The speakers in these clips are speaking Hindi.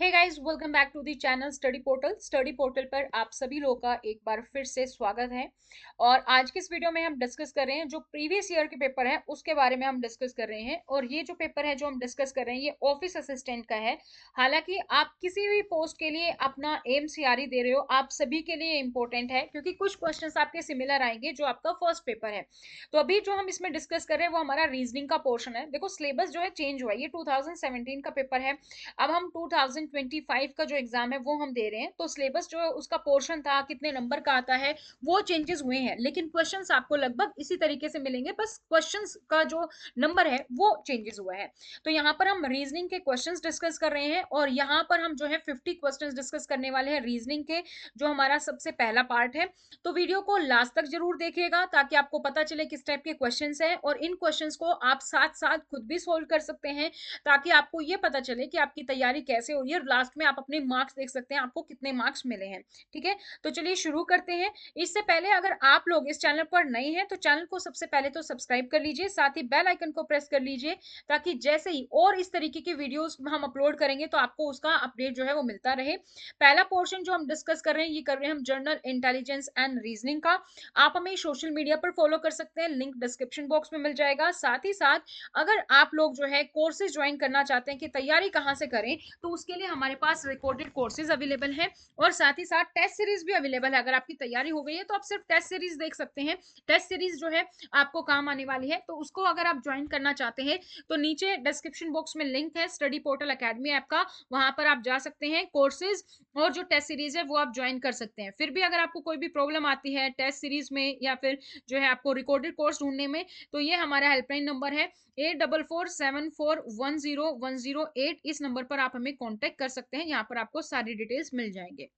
Hey guys, welcome back to the channel Study Portal पर आप सभी लोगों का एक बार फिर से स्वागत है। और आज की इस वीडियो में हम डिस्कस कर रहे हैं जो प्रीवियस ईयर के पेपर हैं उसके बारे में हम डिस्कस कर रहे हैं। और ये जो पेपर है जो हम डिस्कस कर रहे हैं ये ऑफिस असिस्टेंट का है। हालांकि आप किसी भी पोस्ट के लिए अपना एमसीआरई दे रहे हो, आप सभी के लिए इंपॉर्टेंट है क्योंकि कुछ क्वेश्चंस आपके सिमिलर आएंगे जो आपका फर्स्ट पेपर है। तो अभी जो हम इसमें डिस्कस कर रहे हैं वो हमारा रीजनिंग का पोर्शन है। देखो सिलेबस जो है चेंज हुआ है, ये 2017 का पेपर है, अब हम 2025 का जो एग्जाम है वो हम दे रहे हैं। तो सिलेबस जो है उसका पोर्शन था कितने नंबर का आता है वो चेंजेस हुए हैं, लेकिन क्वेश्चंस आपको लगभग इसी तरीके से मिलेंगे, बस क्वेश्चंस का जो नंबर है वो चेंजेस हुआ है। तो यहाँ पर हम रीजनिंग के क्वेश्चंस डिस्कस कर रहे हैं और यहाँ पर हम जो है 50 क्वेश्चंस डिस्कस करने वाले हैं रीजनिंग के, जो हमारा सबसे पहला पार्ट है। तो वीडियो को लास्ट तक जरूर देखिएगा ताकि आपको पता चले किस टाइप के क्वेश्चंस हैं, और इन क्वेश्चंस को आप साथ साथ खुद भी सोल्व कर सकते हैं ताकि आपको ये पता चले कि आपकी तैयारी कैसे हो रही है। लास्ट में आप अपने मार्क्स देख सकते हैं आपको कितने मार्क्स मिले हैं। ठीक है, तो चलिए शुरू करते हैं। इससे पहले अगर आप लोग इस चैनल पर नए हैं तो चैनल को सबसे पहले तो सब्सक्राइब कर लीजिए, साथ ही बेल आइकन को प्रेस कर लीजिए ताकि जैसे ही और इस तरीके की वीडियोस हम अपलोड करेंगे तो आपको उसका अपडेट जो है वो मिलता रहे। पहला पोर्शन जो हम डिस्कस कर रहे हैं ये कर रहे हैं हम जनरल इंटेलिजेंस एंड रीजनिंग का। आप हमें सोशल मीडिया पर फॉलो कर सकते हैं, लिंक डिस्क्रिप्शन बॉक्स में मिल जाएगा। साथ ही साथ अगर आप लोग जो है कोर्सेज ज्वाइन करना चाहते हैं कि तैयारी कहाँ से करें, तो उसके लिए हमारे पास रिकॉर्डेड कोर्सेज अवेलेबल हैं और साथ ही साथ टेस्ट सीरीज भी अवेलेबल है। अगर आपकी तैयारी हो गई है तो आप सिर्फ टेस्ट सीरीज देख सकते हैं। टेस्ट सीरीज जो है आपको काम आने वाली है, तो उसको अगर आप ज्वाइन करना चाहते हैं तो नीचे डिस्क्रिप्शन बॉक्स में लिंक है स्टडी पोर्टल अकेडमी ऐप का, वहां पर आप जा सकते हैं। कोर्सेज और जो टेस्ट सीरीज है वो आप ज्वाइन कर सकते हैं। फिर भी अगर आपको कोई भी प्रॉब्लम आती है टेस्ट सीरीज में या फिर जो है आपको रिकॉर्डेड कोर्स ढूंढने में, तो ये हमारा हेल्पलाइन नंबर है 8447410108। इस नंबर पर आप हमें कांटेक्ट कर सकते हैं, यहाँ पर आपको सारी डिटेल्स मिल जाएंगे।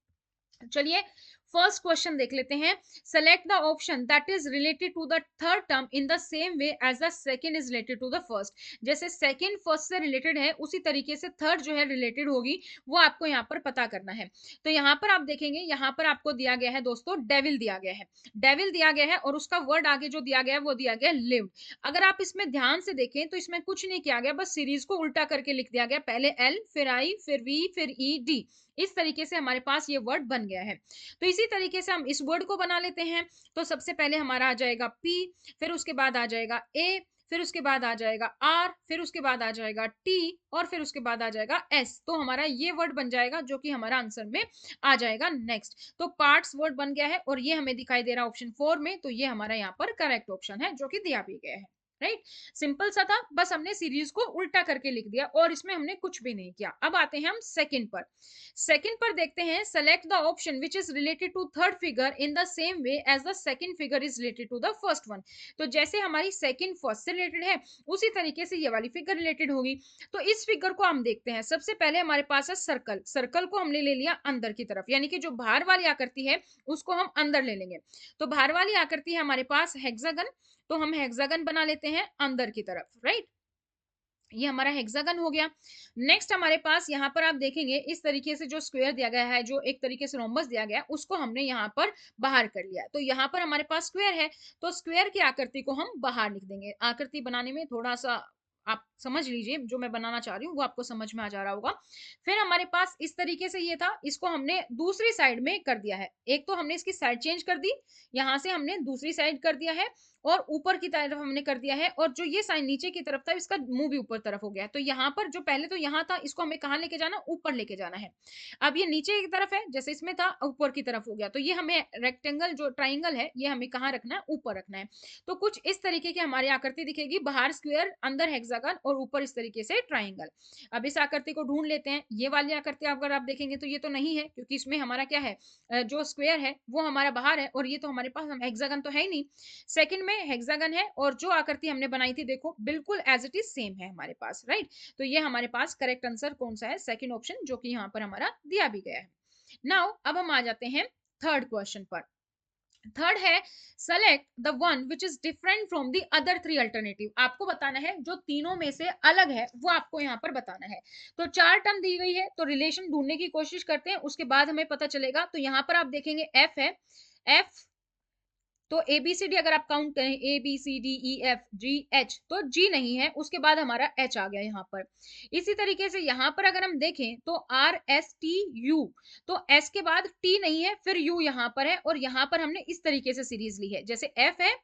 चलिए फर्स्ट क्वेश्चन देख लेते हैं। Select the option that is related to the third term in the same way as the second is related to the first. जैसे सेकंड फर्स्ट से रिलेटेड है उसी तरीके से थर्ड जो है रिलेटेड होगी, वो आपको यहाँ पर पता करना है। तो यहाँ पर आप देखेंगे, यहाँ पर आपको दिया गया है दोस्तों डेविल दिया गया है, डेविल दिया गया है और उसका वर्ड आगे जो दिया गया है वो दिया गया है लिव्ड। अगर आप इसमें ध्यान से देखें तो इसमें कुछ नहीं किया गया, बस सीरीज को उल्टा करके लिख दिया गया, पहले एल फिर आई फिर वी फिर ई डी। इस तरीके से हमारे पास ये वर्ड बन गया है। तो इसी तरीके से हम इस वर्ड को बना लेते हैं। तो सबसे पहले हमारा आ जाएगा पी, फिर उसके बाद आ जाएगा ए, फिर उसके बाद आ जाएगा आर, फिर उसके बाद आ जाएगा टी, और फिर उसके बाद आ जाएगा एस। तो हमारा ये वर्ड बन जाएगा जो कि हमारा आंसर में आ जाएगा नेक्स्ट। तो पार्ट्स वर्ड बन गया है और ये हमें दिखाई दे रहा है ऑप्शन 4 में, तो ये हमारा यहाँ पर करेक्ट ऑप्शन है जो कि दिया भी गया है। राइट, सिंपल सा था, बस हमने सीरीज को उल्टा करके लिख दिया और इसमें हमने कुछ भी नहीं किया। अब आते हैं हम सेकंड पर। सेकंड पर देखते हैं, select the option which is related to third figure in the same way as the second figure is related to the first one. तो जैसे हमारी सेकंड फर्स्ट से रिलेटेड है उसी तरीके से ये वाली फिगर रिलेटेड होगी। तो इस फिगर को हम देखते हैं। सबसे पहले हमारे पास है सर्कल, सर्कल को हमने ले लिया अंदर की तरफ, यानी कि जो बाहर वाली आकृति है उसको हम अंदर ले लेंगे। तो बाहर वाली आकृति है हमारे पास हेक्सागन, तो हम हेक्सागन बना लेते हैं अंदर की तरफ। राइट, ये हमारा हेक्सागन हो गया। नेक्स्ट हमारे पास यहाँ पर आप देखेंगे इस तरीके से जो स्क्वायर दिया गया है, जो एक तरीके से रोम्बस दिया गया है, उसको हमने यहाँ पर बाहर कर लिया। तो यहाँ पर हमारे पास स्क्वायर है, तो स्क्वायर की आकृति को हम बाहर लिख देंगे। आकृति बनाने में थोड़ा सा आप समझ लीजिए, जो मैं बनाना चाह रही हूँ वो आपको समझ में आ जा रहा होगा। फिर हमारे पास इस तरीके से ये था, इसको हमने दूसरी साइड में कर दिया है। एक तो हमने इसकी साइड चेंज कर दी, यहाँ से हमने दूसरी साइड कर दिया है और ऊपर की तरफ हमने कर दिया है, और जो ये साइन नीचे की तरफ था इसका मुंह भी ऊपर तरफ हो गया। तो यहाँ पर जो पहले तो यहाँ था इसको हमें कहाँ लेके जाना, ऊपर लेके जाना है। अब ये नीचे की तरफ है, जैसे इसमें था ऊपर की तरफ हो गया, तो ये हमें रेक्टेंगल जो ट्राइंगल है ये हमें कहाँ रखना है, ऊपर रखना है। तो कुछ इस तरीके की हमारी आकृति दिखेगी, बाहर स्क्वायर अंदर हेक्सागन और ऊपर इस तरीके से ट्राइंगल। अब इस आकृति को ढूंढ लेते हैं। ये वाली आकृति अगर आप देखेंगे तो ये तो नहीं है, क्योंकि इसमें हमारा क्या है, जो स्क्वायर है वो हमारा बाहर है और ये तो हमारे पास हेक्सागन तो है ही नहीं। सेकंड में हेक्सागन है और जो आकृति हमने बनाई थी देखो बिल्कुल एज इट इज सेम है हमारे पास। राइट, तो ये हमारे पास करेक्ट आंसर कौन सा है, सेकंड ऑप्शन, जो कि यहाँ पर हमारा दिया भी गया है। नाउ अब हम आ जाते हैं थर्ड क्वेश्चन पर। थर्ड है, select the one which is different from the other three alternative. आपको बताना है जो तीनों में से अलग है वो आपको यहाँ पर बताना है। तो चार टर्म दी गई है, तो रिलेशन ढूंढने की कोशिश करते हैं, उसके बाद हमें पता चलेगा। तो यहाँ पर आप देखेंगे एफ है, एफ तो ABCD अगर आप काउंट करें ABCDEFGH, तो G नहीं है, उसके बाद हमारा H आ गया यहाँ पर। इसी तरीके से यहाँ पर अगर हम देखें तो RSTU, तो S के बाद T नहीं है, फिर U यहाँ पर है, और यहाँ पर हमने इस तरीके से सीरीज ली है, जैसे F है,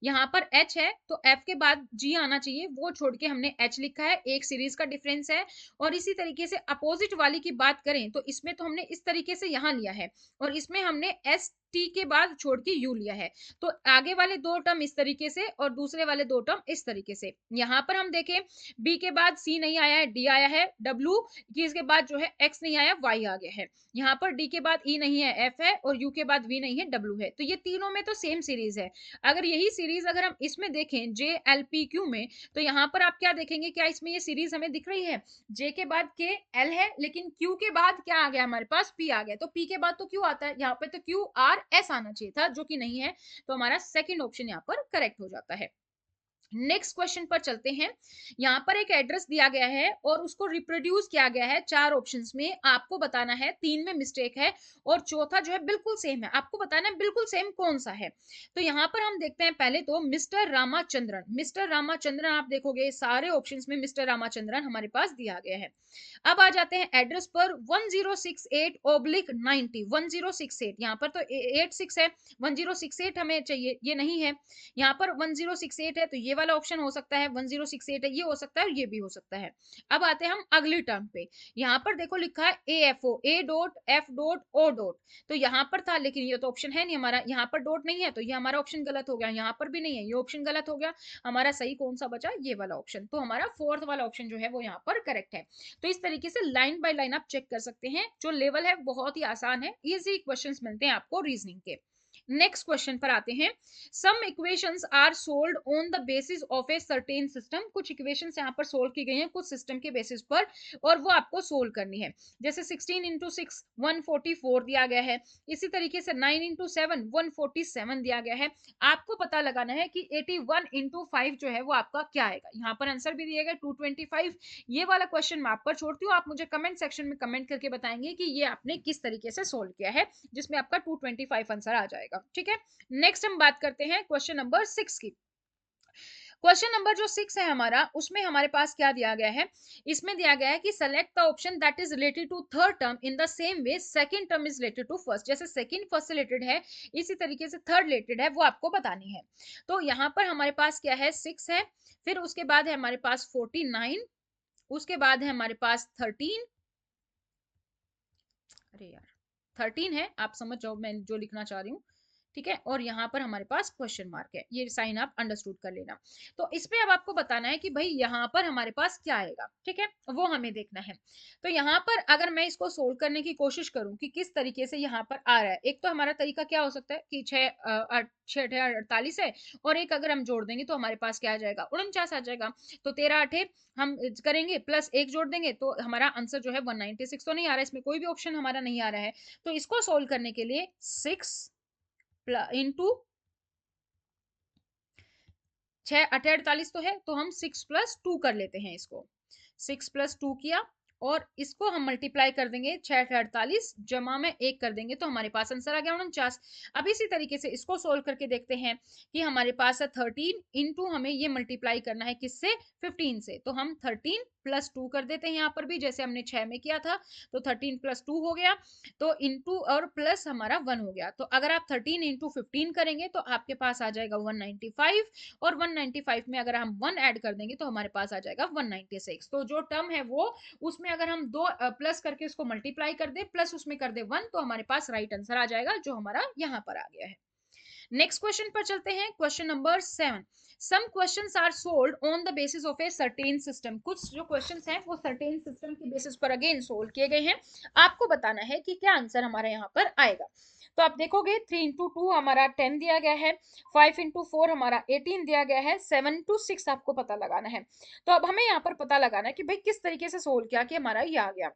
यहाँ पर H है, तो F के बाद G आना चाहिए, वो छोड़ के हमने H लिखा है, एक सीरीज का डिफरेंस है। और इसी तरीके से अपोजिट वाली की बात करें तो इसमें तो हमने इस तरीके से यहाँ लिया है, और इसमें हमने ST के बाद छोड़ के U लिया है। तो आगे वाले दो टर्म इस तरीके से और दूसरे वाले दो टर्म इस तरीके से। यहाँ पर हम देखें B के बाद C नहीं आया है, D आया है, W की इसके बाद जो है X नहीं आया, Y आ गया है। यहाँ पर D के बाद E नहीं है, F है, और U के बाद V नहीं है, W है। तो ये तीनों में तो सेम सीरीज है। अगर यही सीरीज अगर हम इसमें देखें JLPQ में, तो यहाँ पर आप क्या देखेंगे, क्या इसमें ये सीरीज हमें दिख रही है? J के बाद K L है, लेकिन Q के बाद क्या आ गया, हमारे पास P आ गया। तो P के बाद तो Q आता है, यहाँ पे तो QRS आना चाहिए था, जो कि नहीं है। तो हमारा सेकंड ऑप्शन यहाँ पर करेक्ट हो जाता है। नेक्स्ट क्वेश्चन पर चलते हैं। यहाँ पर एक एड्रेस दिया गया है और उसको रिप्रोड्यूस किया गया है चार ऑप्शंस में। आपको बताना है तीन में मिस्टेक है और चौथा जो है बिल्कुल सेम है, आपको बताना है बिल्कुल सेम कौन सा है। तो यहाँ पर हम देखते हैं पहले तो मिस्टर रामाचंद्रन। मिस्टर रामाचंद्रन आप देखोगे सारे ऑप्शंस में मिस्टर रामाचंद्रन हमारे पास दिया गया है। अब आ जाते हैं एड्रेस पर 1068/90 1068, यहाँ पर तो 86 है, 1068 हमें चाहिए, ये नहीं है। यहाँ पर 1068 है, तो ये वाला ऑप्शन हो सकता है, 1068 है, ये हो सकता है और ये भी हो सकता है। अब आते हैं हम अगली टर्म पे। यहाँ पर देखो लिखा है AFO, A.F.O. तो यहाँ पर था, लेकिन ये तो ऑप्शन है नहीं हमारा, यहाँ पर डॉट नहीं है, तो ये हमारा ऑप्शन गलत हो गया। यहाँ पर भी नहीं है, ये ऑप्शन गलत हो गया। हमारा सही कौन सा बचा, ये वाला ऑप्शन। तो हमारा फोर्थ वाला ऑप्शन जो है वो यहाँ पर करेक्ट है। तो इस तरीके से लाइन बाय लाइन आप चेक कर सकते हैं। जो लेवल है बहुत ही आसान है, इजी क्वेश्चंस मिलते हैं आपको रीजनिंग के। नेक्स्ट क्वेश्चन पर आते हैं। Some equations are solved on the basis of a certain system. कुछ इक्वेशंस यहाँ पर सोल्व की गई हैं कुछ सिस्टम के बेसिस पर, और वो आपको सोल्व करनी है। जैसे 16 इंटू 6 144 दिया गया है। इसी तरीके से 9 इंटू 7 147 दिया गया है। आपको पता लगाना है कि 81 इंटू 5 जो है वो आपका क्या आएगा। यहाँ पर आंसर भी दिया गया 225। ये वाला क्वेश्चन मैं आप पर छोड़ती हूँ, आप मुझे कमेंट सेक्शन में कमेंट करके बताएंगे कि ये आपने किस तरीके से सोल्व किया है, जिसमें आपका 225 आंसर आ जाएगा। ठीक है, नेक्स्ट हम बात करते हैं क्वेश्चन नंबर 6 की। क्वेश्चन नंबर जो 6 है हमारा, उसमें हमारे पास क्या दिया गया है। इसमें दिया गया है कि select the option that is related to third term in the same way second term is related to first. जैसे सेकंड फर्स्ट से रिलेटेड है, इसी तरीके से थर्ड रिलेटेड है, वो आपको बतानी है। तो यहाँ पर हमारे पास क्या है, 6 है, फिर उसके बाद है हमारे पास 49, उसके बाद है हमारे पास 13, अरे यार 13 है, आप समझ जाओ मैं जो लिखना चाह रही हूँ। ठीक है, और यहाँ पर हमारे पास क्वेश्चन मार्क है, ये साइन आप अंडरस्टूड कर लेना। तो इसमें अब आपको बताना है कि भाई यहाँ पर हमारे पास क्या आएगा। ठीक है, वो हमें देखना है। तो यहाँ पर अगर मैं इसको सोल्व करने की कोशिश करूँ कि किस तरीके से यहाँ पर आ रहा है, एक तो हमारा तरीका क्या हो सकता है कि 6 है, और एक अगर हम जोड़ देंगे तो हमारे पास क्या आ जाएगा, 49 आ जाएगा। तो 13 हम करेंगे प्लस एक जोड़ देंगे तो हमारा आंसर जो है 196। तो नहीं आ रहा है, इसमें कोई भी ऑप्शन हमारा नहीं आ रहा है। तो इसको सोल्व करने के लिए 6 इंटू 6 तो है, तो हम 6+2 कर लेते हैं इसको। 6+2 किया, और इसको हम मल्टीप्लाई कर देंगे 6 जमा में 1 कर देंगे, तो हमारे पास आंसर आ गया 49। अब इसी तरीके से इसको सोल्व करके देखते हैं कि हमारे पास है 13 इंटू, हमें ये मल्टीप्लाई करना है किससे, 15 से। तो हम 13+2 कर देते हैं यहाँ पर भी, जैसे हमने 6 में किया था। तो 13+2 हो गया, तो इंटू और प्लस हमारा 1 हो गया। तो अगर आप 13 इंटू 15 करेंगे तो आपके पास आ जाएगा 195, और 195 में अगर हम 1 ऐड कर देंगे तो हमारे पास आ जाएगा 196। तो जो टर्म है वो, उसमें अगर हम दो प्लस करके उसको मल्टीप्लाई कर दे, प्लस उसमें कर दे 1, तो हमारे पास राइट आंसर आ जाएगा, जो हमारा यहाँ पर आ गया है। नेक्स्ट क्वेश्चन पर चलते हैं, question number 7। Some questions are solved on the basis of a certain system. कुछ जो क्वेश्चंस हैं वो सर्टेन सिस्टम के बेसिस पर अगेन सोल्व किए गए हैं। आपको बताना है कि क्या आंसर हमारा यहाँ पर आएगा। तो आप देखोगे 3 इंटू 2 हमारा 10 दिया गया है, 5 इंटू 4 हमारा 18 दिया गया है, 7 इंटू 6 आपको पता लगाना है। तो अब हमें यहाँ पर पता लगाना है कि भाई किस तरीके से सोल्व किया कि हमारा ये आ गया।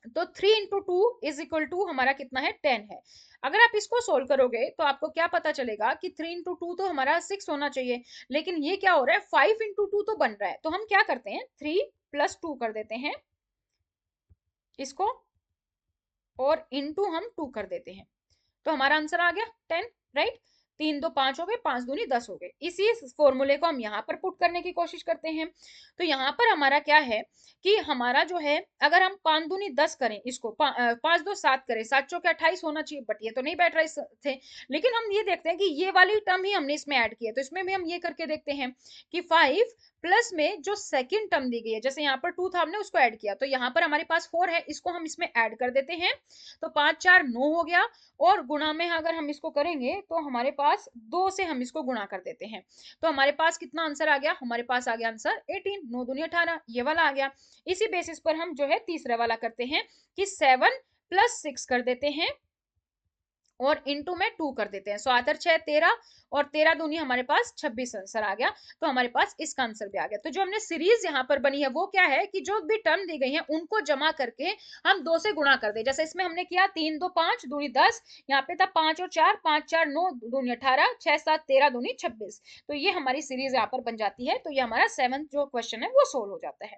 तो 3 इंटू 2 इज इक्वल टू हमारा कितना है, 10 है। अगर आप इसको सोल्व करोगे तो आपको क्या पता चलेगा कि 3 इंटू 2 तो हमारा 6 होना चाहिए, लेकिन ये क्या हो रहा है, 5 इंटू 2 तो बन रहा है। तो हम क्या करते हैं, 3+2 कर देते हैं इसको, और इंटू हम 2 कर देते हैं, तो हमारा आंसर आ गया 10, राइट। 3 2 5 हो गए, 5 दूनी 10 हो गए। इसी फॉर्मूले को हम यहाँ पर पुट करने की कोशिश करते हैं। तो यहाँ पर हमारा क्या है कि हमारा जो है, अगर हम 5 दूनी 10 करें, इसको 5 2 7 करें, 7 चौके 28 होना चाहिए, बट ये तो नहीं बैठ रहे थे। लेकिन हम ये देखते हैं कि ये वाली टर्म ही हमने इसमें ऐड किया, तो इसमें भी हम ये करके देखते हैं कि 5 प्लस में जो सेकंड टर्म दी गई है, जैसे यहाँ पर 2 था, हमने उसको ऐड किया, तो यहाँ पर हमारे पास 4 है, इसको हम इसमें ऐड कर देते हैं। तो 5 4 9 हो गया, और गुणा में अगर हम इसको करेंगे तो हमारे पास 2 से हम इसको गुणा कर देते हैं। तो हमारे पास कितना आंसर आ गया, हमारे पास आ गया आंसर 18, 9 दूनी 18, ये वाला आ गया। इसी बेसिस पर हम जो है तीसरा वाला करते हैं कि 7 प्लस 6 कर देते हैं और इनटू में 2 कर देते हैं। सो आंसर 6 13, और 13 दूनी हमारे पास 26 आंसर आ गया। तो हमारे पास इसका आंसर भी आ गया। तो जो हमने सीरीज यहाँ पर बनी है वो क्या है कि जो भी टर्म दी गई है उनको जमा करके हम 2 से गुणा कर दे। जैसे इसमें हमने किया 3 2 5 दूनी 10, यहाँ पे था 5 और 4, 5 4 9 दूनी 18, 6 7 13 दूनी 26। तो ये हमारी सीरीज यहाँ पर बन जाती है। तो ये हमारा 7th जो क्वेश्चन है वो सोल्व हो जाता है।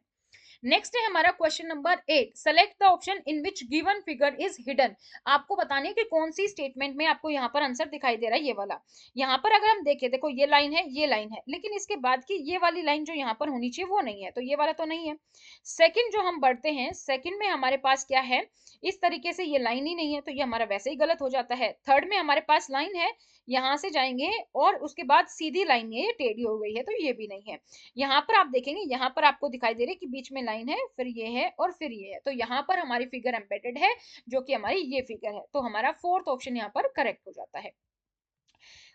नेक्स्ट है हमारा question number 8, select the option in which given figure is hidden. आपको बताने कि कौन सी स्टेटमेंट में आपको यहाँ पर आंसर दिखाई दे रहा है, ये वाला। यहाँ पर अगर हम देखें, देखो ये लाइन है, ये लाइन है, लेकिन इसके बाद की ये वाली लाइन जो यहाँ पर होनी चाहिए वो नहीं है, तो ये वाला तो नहीं है। सेकंड जो हम बढ़ते हैं, सेकंड में हमारे पास क्या है, इस तरीके से ये लाइन ही नहीं है, तो ये हमारा वैसे ही गलत हो जाता है। थर्ड में हमारे पास लाइन है, यहाँ से जाएंगे और उसके बाद सीधी लाइन है, ये टेढ़ी हो गई है, तो ये भी नहीं है। यहाँ पर आप देखेंगे, यहाँ पर आपको दिखाई दे रही है कि बीच में लाइन है, फिर ये है और फिर ये है, तो यहाँ पर हमारी फिगर एम्बेडेड है, जो कि हमारी ये फिगर है। तो हमारा फोर्थ ऑप्शन यहाँ पर करेक्ट हो जाता है।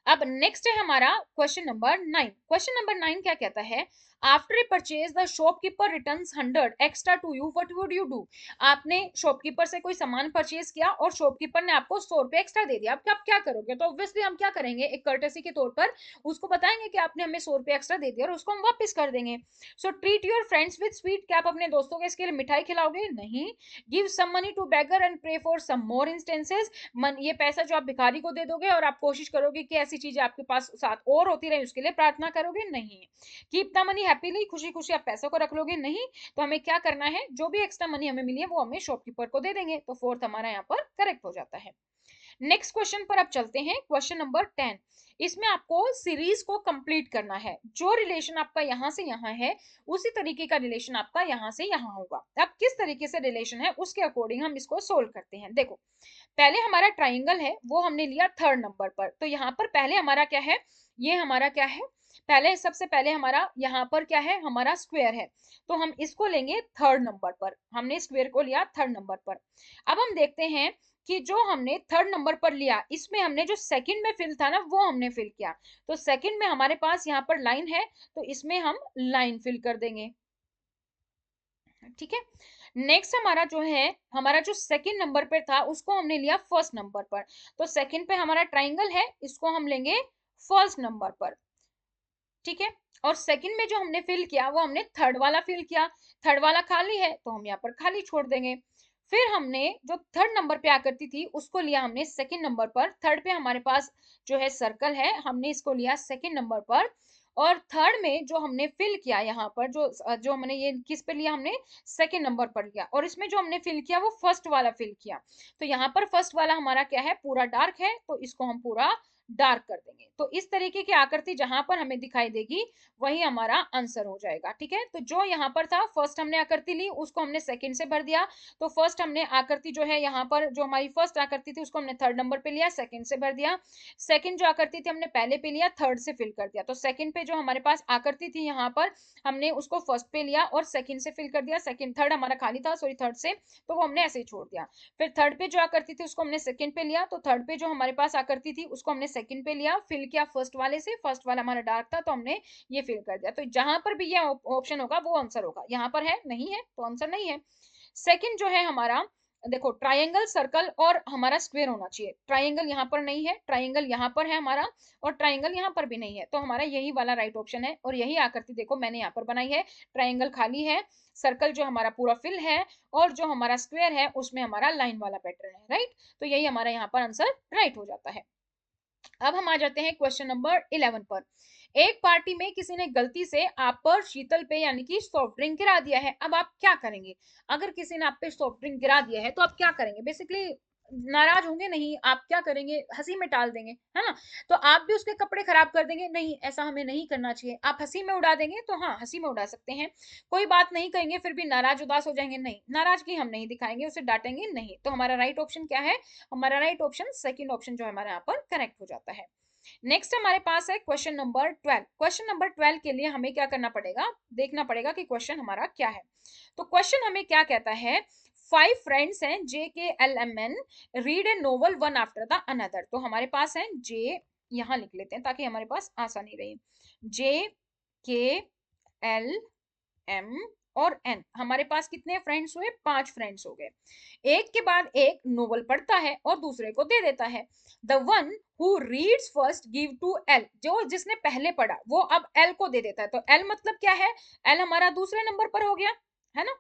अब नेक्स्ट है हमारा क्वेश्चन नंबर 9। क्वेश्चन नंबर 9 क्या कहता है, after a purchase the shopkeeper returns 100 extra to you, what would you do. आपने शॉपकीपर से कोई सामान परचेज किया और शॉपकीपर ने आपको 100 रुपए एक्स्ट्रा दे दिया, अब आप क्या करोगे। तो ऑब्वियसली हम क्या करेंगे, एक कर्टेसी के तौर पर उसको बताएंगे कि आपने हमें 100 रुपए एक्स्ट्रा दे दिया और उसको हम वापस कर देंगे। So treat your friends with sweet, क्या आप अपने दोस्तों को इसके लिए मिठाई खिलाओगे, नहीं। Give some money to beggar and pray for some more instances, ये पैसा जो आप भिखारी को दे दोगे और आप कोशिश करोगे कि ऐसी चीजें आपके पास साथ और होती रहे, उसके लिए प्रार्थना करोगे, नहीं। कीप द मनी हैप्पीली, खुशी खुशी आप पैसों को रख लोगे, नहीं। तो हमें क्या करना है, जो भी एक्स्ट्रा मनी हमें मिली है वो हमें शॉपकीपर को दे देंगे। तो फोर्थ हमारा यहाँ पर करेक्ट हो जाता है। नेक्स्ट क्वेश्चन पर अब चलते हैं, क्वेश्चन नंबर 10। इसमें आपको सीरीज को कंप्लीट करना है, जो रिलेशन आपका यहां से यहां है उसी तरीके का रिलेशन आपका यहां से यहां होगा। अब किस तरीके से रिलेशन है उसके अकॉर्डिंग हम इसको सोल्व करते हैं। देखो, पहले हमारा ट्राइंगल है वो हमने लिया थर्ड नंबर पर, तो यहाँ पर पहले हमारा क्या है, ये हमारा क्या है, पहले सबसे पहले हमारा यहाँ पर क्या है, हमारा स्क्वायर है, तो हम इसको लेंगे थर्ड नंबर पर, हमने स्क्वायर को लिया थर्ड नंबर पर। अब हम देखते हैं कि जो हमने थर्ड नंबर पर लिया, इसमें हमने जो सेकंड में फिल था ना वो हमने फिल किया, तो सेकंड में हमारे पास यहाँ पर लाइन है, तो इसमें हम लाइन फिल कर देंगे, ठीक है। नेक्स्ट हमारा जो है, हमारा जो सेकंड नंबर पे था उसको हमने लिया फर्स्ट नंबर पर, तो सेकंड पे हमारा ट्राइंगल है, इसको हम लेंगे फर्स्ट नंबर पर, ठीक है। और सेकंड में जो हमने फिल किया वो हमने थर्ड वाला फिल किया, थर्ड वाला खाली है तो हम यहाँ पर खाली छोड़ देंगे। फिर हमने जो थर्ड नंबर पे आकृति थी उसको लिया हमने सेकंड नंबर पर, थर्ड पे हमारे पास जो है सर्कल है, हमने इसको लिया सेकंड नंबर पर। और थर्ड में जो हमने फिल किया यहाँ पर, जो जो हमने ये किस पे लिया, हमने सेकंड नंबर पर लिया, और इसमें जो हमने फिल किया वो फर्स्ट वाला फिल किया। तो यहाँ पर फर्स्ट वाला हमारा क्या है, पूरा डार्क है, तो इसको हम पूरा डार्क कर देंगे। तो इस तरीके की आकृति जहां पर हमें दिखाई देगी वही हमारा आंसर हो जाएगा, ठीक है। तो जो यहाँ पर था, फर्स्ट हमने आकृति ली उसको हमने सेकंड से भर दिया, तो फर्स्ट हमने आकृति जो है यहाँ पर, जो हमारी फर्स्ट आकृति थी उसको हमने थर्ड नंबर पे लिया, सेकंड से भर दिया। सेकंड जो आकृति थी हमने पहले पे लिया, थर्ड से फिल कर दिया। तो सेकंड पे जो हमारे पास आकृति थी यहाँ पर, हमने उसको फर्स्ट पे लिया और सेकंड से फिल कर दिया, सेकंड थर्ड हमारा खाली था, सॉरी थर्ड से, तो वो हमने ऐसे ही छोड़ दिया। फिर थर्ड पे जो आकृति थी उसको हमने सेकंड पे लिया, तो थर्ड पे जो हमारे पास आकृति थी उसको हमने सेकंड पे लिया, फिल किया फर्स्ट वाले से, फर्स्ट वाला हमारा डार्क था तो हमने ये फिल कर दिया। तो जहां पर भी ये ऑप्शन होगा वो आंसर होगा, यहाँ पर है नहीं है तो आंसर नहीं है। सेकंड जो है हमारा, देखो ट्रायंगल, सर्कल और हमारा स्क्वायर होना चाहिए, ट्रायंगल यहाँ पर नहीं है, ट्रायंगल यहाँ पर है हमारा, और ट्रायंगल यहाँ पर भी नहीं है, तो हमारा यही वाला राइट ऑप्शन है। और यही आकृति देखो मैंने यहाँ पर बनाई है, ट्रायंगल खाली है, सर्कल जो हमारा पूरा फिल है, और जो हमारा स्क्वायर है उसमें हमारा लाइन वाला पैटर्न है, राइट। तो यही हमारा यहाँ पर आंसर राइट हो जाता है। अब हम आ जाते हैं क्वेश्चन नंबर 11 पर। एक पार्टी में किसी ने गलती से आप पर शीतल पे यानी कि सॉफ्ट ड्रिंक गिरा दिया है, अब आप क्या करेंगे। अगर किसी ने आप पे सॉफ्ट ड्रिंक गिरा दिया है तो आप क्या करेंगे, बेसिकली नाराज होंगे नहीं, आप क्या करेंगे, हंसी में टाल देंगे, है ना। तो आप भी उसके कपड़े खराब कर देंगे, नहीं ऐसा हमें नहीं करना चाहिए। आप हंसी में उड़ा देंगे तो हाँ हंसी में उड़ा सकते हैं, कोई बात नहीं कहेंगे, फिर भी नाराज उदास हो जाएंगे नहीं, नाराजगी हम नहीं दिखाएंगे, उसे डांटेंगे नहीं। तो हमारा राइट ऑप्शन क्या है, हमारा राइट ऑप्शन सेकंड ऑप्शन जो है हमारे यहाँ पर करेक्ट हो जाता है। नेक्स्ट हमारे पास है क्वेश्चन नंबर 12। क्वेश्चन नंबर 12 के लिए हमें क्या करना पड़ेगा, देखना पड़ेगा कि क्वेश्चन हमारा क्या है। तो क्वेश्चन हमें क्या कहता है, 5 फ्रेंड्स हैं J K L M N, read a novel one after the another. तो हमारे पास है जे, यहां लिख लेते हैं ताकि हमारे पास आसानी रहे, जे के एल एम और एन। हमारे पास कितने फ्रेंड्स हुए, 5 फ्रेंड्स हो गए। एक के बाद एक नोवेल पढ़ता है और दूसरे को दे देता है। The one who reads first give to L, जो जिसने पहले पढ़ा वो अब एल को दे देता है। तो एल मतलब क्या है, एल हमारा दूसरे नंबर पर हो गया, है ना।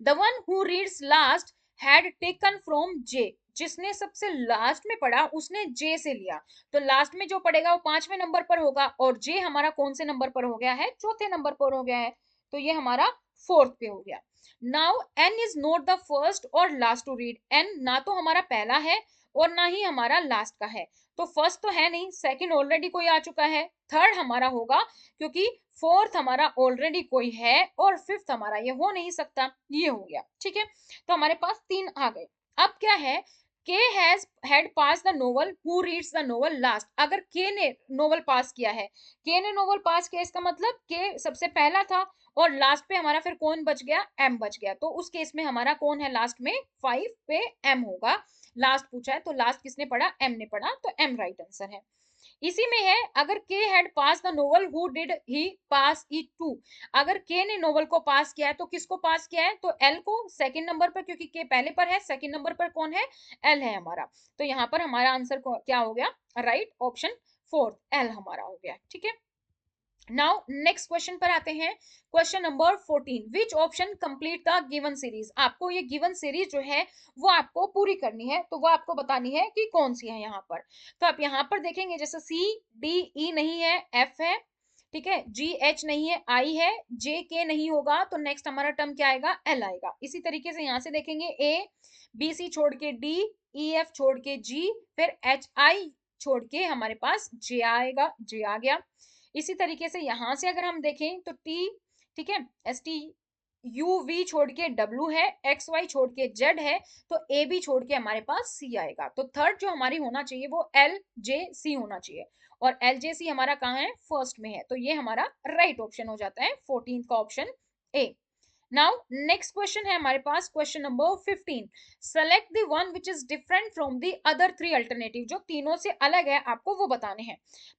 The one who reads last had taken from जे, जिसने सबसे लास्ट में पढ़ा उसने जे से लिया। तो लास्ट में जो पढ़ेगा वो 5वें नंबर पर होगा, और जे हमारा कौन से नंबर पर हो गया है, चौथे नंबर पर हो गया है। तो ये हमारा फोर्थ पे हो गया। Now N is not the first और लास्ट टू रीड, एन ना तो हमारा पहला है और ना ही हमारा लास्ट का है। तो फर्स्ट तो है नहीं, सेकंड ऑलरेडी कोई आ चुका है, थर्ड हमारा होगा क्योंकि फोर्थ हमारा ऑलरेडी कोई है, और फिफ्थ हमारा ये हो नहीं सकता, ये हो गया, ठीक है। तो हमारे पास 3 आ गए। अब क्या है, के has had pass the novel who reads the novel last. अगर के ने नोवेल पास किया है, के ने नोवेल पास किया, इसका मतलब के सबसे पहला था और लास्ट पे हमारा फिर कौन बच गया, एम बच गया। तो उस केस में हमारा कौन है लास्ट में, 5 पे एम होगा। लास्ट पूछा है तो लास्ट किसने पढ़ा, एम ने पढ़ा, तो एम राइट आंसर है। इसी में है, अगर K had pass the novel who did he pass it to. अगर के ने नोवेल को पास किया है तो किसको पास किया है, तो एल को सेकंड नंबर पर, क्योंकि के पहले पर है, सेकंड नंबर पर कौन है, एल है हमारा। तो यहाँ पर हमारा आंसर क्या हो गया, राइट ऑप्शन फोर्थ एल हमारा हो गया, ठीक है। नाउ नेक्स्ट क्वेश्चन पर आते हैं, question number 14। Which option complete the given series. आपको ये गिवन सीरीज जो है वो आपको पूरी करनी है, तो वो आपको बतानी है कि कौन सी है यहाँ पर। तो आप यहाँ पर देखेंगे जैसे सी डी ई नहीं है, एफ है, ठीक है, जी एच नहीं है, आई है, जे के नहीं होगा, तो नेक्स्ट हमारा टर्म क्या आएगा, एल आएगा। इसी तरीके से यहाँ से देखेंगे ए बी सी छोड़ के डी, ई एफ छोड़ के जी, फिर एच आई छोड़ के हमारे पास जे आएगा, जे आ गया। इसी तरीके से यहां से अगर हम देखें तो टी, ठीक है, एस टी यू वी छोड़ के डब्ल्यू है, एक्स वाई छोड़ के जेड है, तो ए बी छोड़ के हमारे पास सी आएगा। तो थर्ड जो हमारी होना चाहिए वो एल जे सी होना चाहिए, और एल जे सी हमारा कहाँ है, फर्स्ट में है। तो ये हमारा राइट ऑप्शन हो जाता है 14 का option A. Now next question है हमारे पास, question number 15। Select the one which is different from the other 3 alternative. जो तीनों से अलग है आपको वो बताने हैं।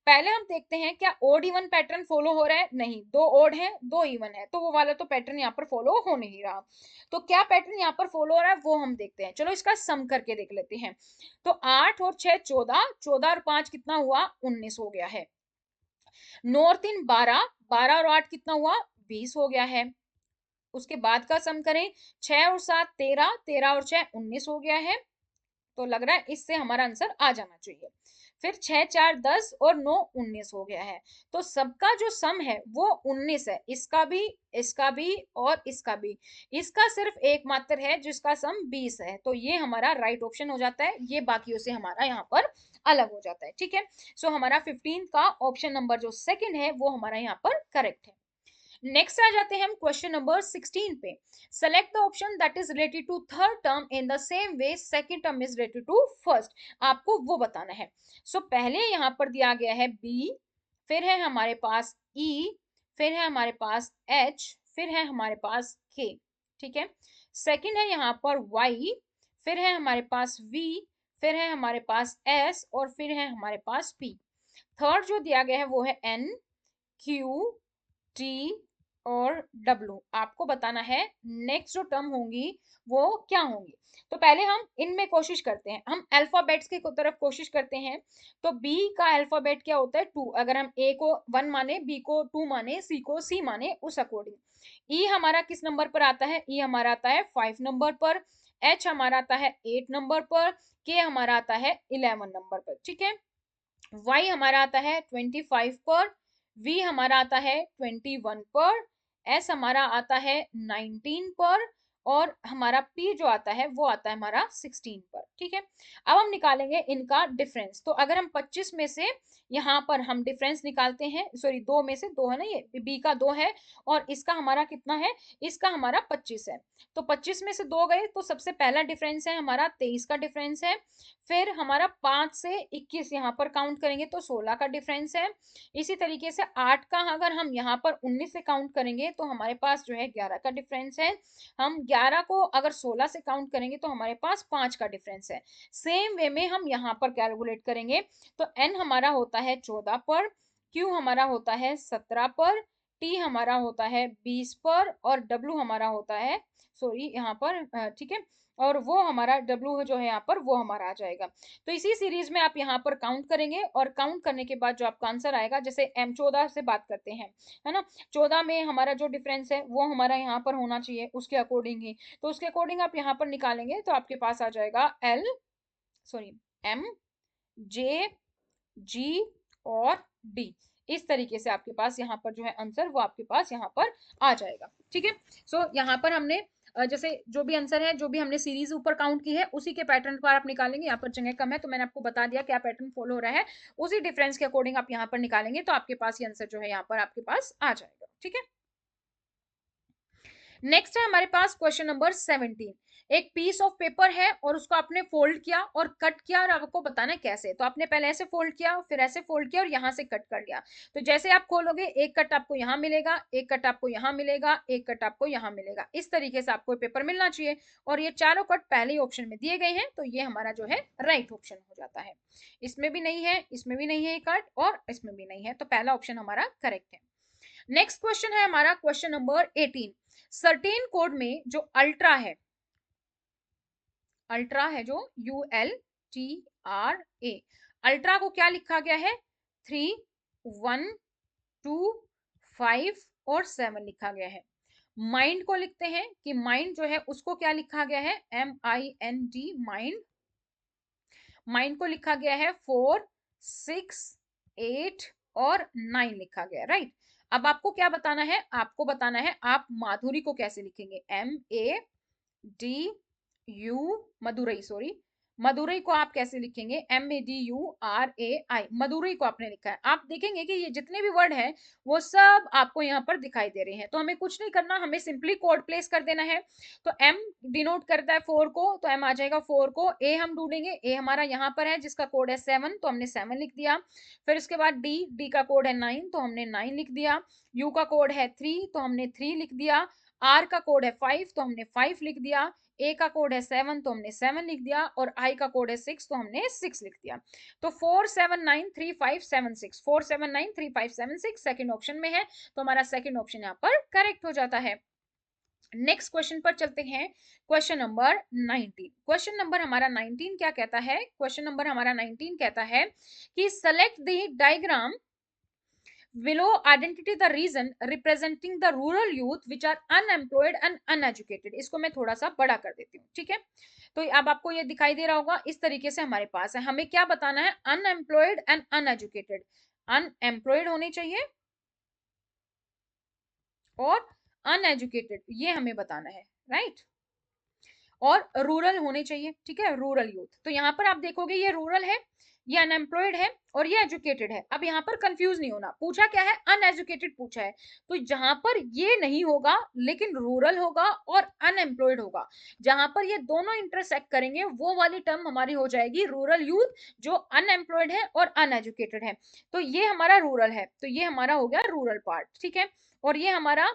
पहले हम देखते हैं क्या ओड इवन पैटर्न फॉलो हो रहा है, नहीं, 2 ओड है 2 इवन है, तो वो वाला तो पैटर्न यहाँ पर फॉलो हो नहीं रहा। तो क्या पैटर्न यहाँ पर फॉलो हो रहा है वो हम देखते हैं। चलो इसका सम करके देख लेते हैं। तो 8 और 6 14, 14 और 5 कितना हुआ, 19 हो गया है। 9 और 3 12, 12 और 8 कितना हुआ, 20 हो गया है। उसके बाद का सम करें, 6 और 7 13, 13 और 6 19 हो गया है। तो लग रहा है इससे हमारा आंसर आ जाना चाहिए। फिर 6 4 10 और 9 19 हो गया है। तो सबका जो सम है वो 19 है, इसका भी और इसका भी। इसका सिर्फ एकमात्र है जिसका सम 20 है, तो ये हमारा राइट ऑप्शन हो जाता है। ये बाकियों से हमारा यहाँ पर अलग हो जाता है, ठीक है। सो हमारा 15 का ऑप्शन नंबर जो सेकंड है वो हमारा यहाँ पर करेक्ट है। नेक्स्ट आ जाते हैं हम क्वेश्चन नंबर 16 पे। Select the option that is related to third term in the same way second term is related to first. आपको वो बताना है। पहले यहाँ पर दिया गया है बी, फिर है हमारे पास ई, फिर है हमारे पास एच, फिर है हमारे पास के, ठीक है। सेकंड है यहाँ पर वाई, फिर है हमारे पास वी, फिर है हमारे पास एस, और फिर है हमारे पास पी। थर्ड जो दिया गया है वो है एन, क्यू, टी और डब्ल्यू। आपको बताना है नेक्स्ट जो टर्म होंगी वो क्या होंगी। तो पहले हम इनमें कोशिश करते हैं, हम अल्फाबेट्स की तरफ कोशिश करते हैं। तो बी का अल्फाबेट क्या होता है, 2। अगर हम ए को 1 माने, बी को 2 माने, सी को सी माने, उस अकॉर्डिंग। ई हमारा किस नंबर पर आता है, ई हमारा आता है 5 नंबर पर, एच हमारा आता है 8 नंबर पर, के हमारा आता है 11 नंबर पर, ठीक है। y हमारा आता है 25 पर, v हमारा आता है 21 पर, s हमारा आता है 19 पर, और हमारा P जो आता है वो आता है हमारा 16 पर। ठीक है, अब हम निकालेंगे इनका डिफरेंस। तो अगर हम 25 में से यहाँ पर हम डिफरेंस निकालते हैं, सॉरी 2 में से 2 है ना, ये B का 2 है और इसका हमारा कितना है, इसका हमारा 25 है। तो 25 में से 2 गए तो सबसे पहला डिफरेंस है हमारा 23 का डिफरेंस है। फिर हमारा 5 से 21 यहाँ पर काउंट करेंगे तो 16 का डिफरेंस है। इसी तरीके से 8 का अगर हम यहाँ पर 19 से काउंट करेंगे तो हमारे पास जो है 11 का डिफरेंस है। हम 11 को अगर 16 से काउंट करेंगे तो हमारे पास 5 का डिफरेंस है। सेम वे में हम यहाँ पर कैलकुलेट करेंगे तो n हमारा होता है 14 पर, q हमारा होता है 17 पर, t हमारा होता है 20 पर और w हमारा होता है, सॉरी यहाँ पर ठीक है, और वो हमारा W जो है यहाँ पर वो हमारा आ जाएगा। तो इसी सीरीज में आप यहाँ पर काउंट करेंगे और काउंट करने के बाद जो आपका आंसर आएगा, जैसे M14 से बात करते हैं, है ना, 14 में हमारा जो डिफरेंस है वो हमारा यहाँ पर होना चाहिए उसके अकॉर्डिंग ही, तो उसके अकॉर्डिंग आप यहाँ पर निकालेंगे तो आपके पास आ जाएगा M, J, G और D। इस तरीके से आपके पास यहाँ पर जो है आंसर वो आपके पास यहाँ पर आ जाएगा। ठीक है, सो यहाँ पर हमने जैसे जो भी आंसर है, जो भी हमने सीरीज ऊपर काउंट की है उसी के पैटर्न पर आप निकालेंगे। यहाँ पर जगह कम है तो मैंने आपको बता दिया क्या पैटर्न फॉलो हो रहा है, उसी डिफरेंस के अकॉर्डिंग आप यहाँ पर निकालेंगे तो आपके पास ये आंसर जो है यहाँ पर आपके पास आ जाएगा। ठीक है, नेक्स्ट है हमारे पास क्वेश्चन नंबर 17। एक पीस ऑफ पेपर है और उसको आपने फोल्ड किया और कट किया और आपको बताना है कैसे। तो आपने पहले ऐसे फोल्ड किया, फिर ऐसे फोल्ड किया और यहाँ से कट कर लिया। तो जैसे आप खोलोगे एक कट आपको यहाँ मिलेगा, एक कट आपको यहाँ मिलेगा, एक कट आपको यहाँ मिलेगा। इस तरीके से आपको पेपर मिलना चाहिए और ये चारों कट पहले ही ऑप्शन में दिए गए हैं तो ये हमारा जो है राइट ऑप्शन हो जाता है। इसमें भी नहीं है, इसमें भी नहीं है कट और इसमें भी नहीं है, तो पहला ऑप्शन हमारा करेक्ट है। नेक्स्ट क्वेश्चन है हमारा क्वेश्चन नंबर 18। सर्टेन कोड में जो अल्ट्रा है, अल्ट्रा है जो ULTRA, अल्ट्रा को क्या लिखा गया है 3, 1, 2, 5 और 7 लिखा गया है। माइंड को लिखते हैं कि माइंड जो है उसको क्या लिखा गया है MIND, माइंड। माइंड को लिखा गया है 4, 6, 8 और 9 लिखा गया है, राइट। अब आपको क्या बताना है, आपको बताना है आप माधुरी को कैसे लिखेंगे, MADU, मदुरई, सॉरी, मदुरई को आप कैसे लिखेंगे MADURAI, मदुरई को आपने लिखा है। आप देखेंगे कि ये जितने भी वर्ड है वो सब आपको यहाँ पर दिखाई दे रहे हैं, तो हमें कुछ नहीं करना, हमें सिंपली कोड प्लेस कर देना है। तो M डिनोट करता है 4 को, तो M आ जाएगा 4 को। A हम ढूंढेंगे, A हमारा यहाँ पर है जिसका कोड है 7, तो हमने 7 लिख दिया। फिर उसके बाद D का कोड है 9, तो हमने 9 लिख दिया। U का कोड है 3, तो हमने 3 लिख दिया। R का कोड है 5, तो हमने 5 लिख दिया। A का कोड है 7, तो हमने 7 लिख दिया और I का कोड है 6, तो हमने 6 लिख दिया। तो 4793576, 4793576 सेकंड ऑप्शन में है, तो हमारा सेकंड ऑप्शन यहाँ पर करेक्ट हो जाता है। नेक्स्ट क्वेश्चन पर चलते हैं, क्वेश्चन नंबर 19। क्वेश्चन नंबर हमारा 19 क्या कहता है, क्वेश्चन नंबर हमारा 19 कहता है कि select the diagram below, identify the reason representing the rural youth which are unemployed and uneducated। इसको मैं थोड़ा सा बड़ा कर देती हूँ, ठीक है। तो अब आपको ये दिखाई दे रहा होगा, इस तरीके से हमारे पास है, हमें क्या बताना है, अनएम्प्लॉयड एंड अनएजुकेटेड। अनएम्प्लॉयड होने चाहिए और अनएजुकेटेड, ये हमें बताना है, राइट। और रूरल होने चाहिए, ठीक है, रूरल यूथ। तो यहाँ पर आप देखोगे ये रूरल है, ये अनएम्प्लॉयड है और ये एजुकेटेड है। अब यहाँ पर कंफ्यूज नहीं होना, पूछा क्या है, अनएजुकेटेड पूछा है, तो जहां पर ये नहीं होगा लेकिन रूरल होगा और अनएम्प्लॉयड होगा, जहां पर ये दोनों इंटरसेक्ट करेंगे वो वाली टर्म हमारी हो जाएगी रूरल यूथ, जो अनएम्प्लॉयड है और अनएजुकेटेड है। तो ये हमारा रूरल है, तो ये हमारा हो गया रूरल पार्ट, ठीक है। और ये हमारा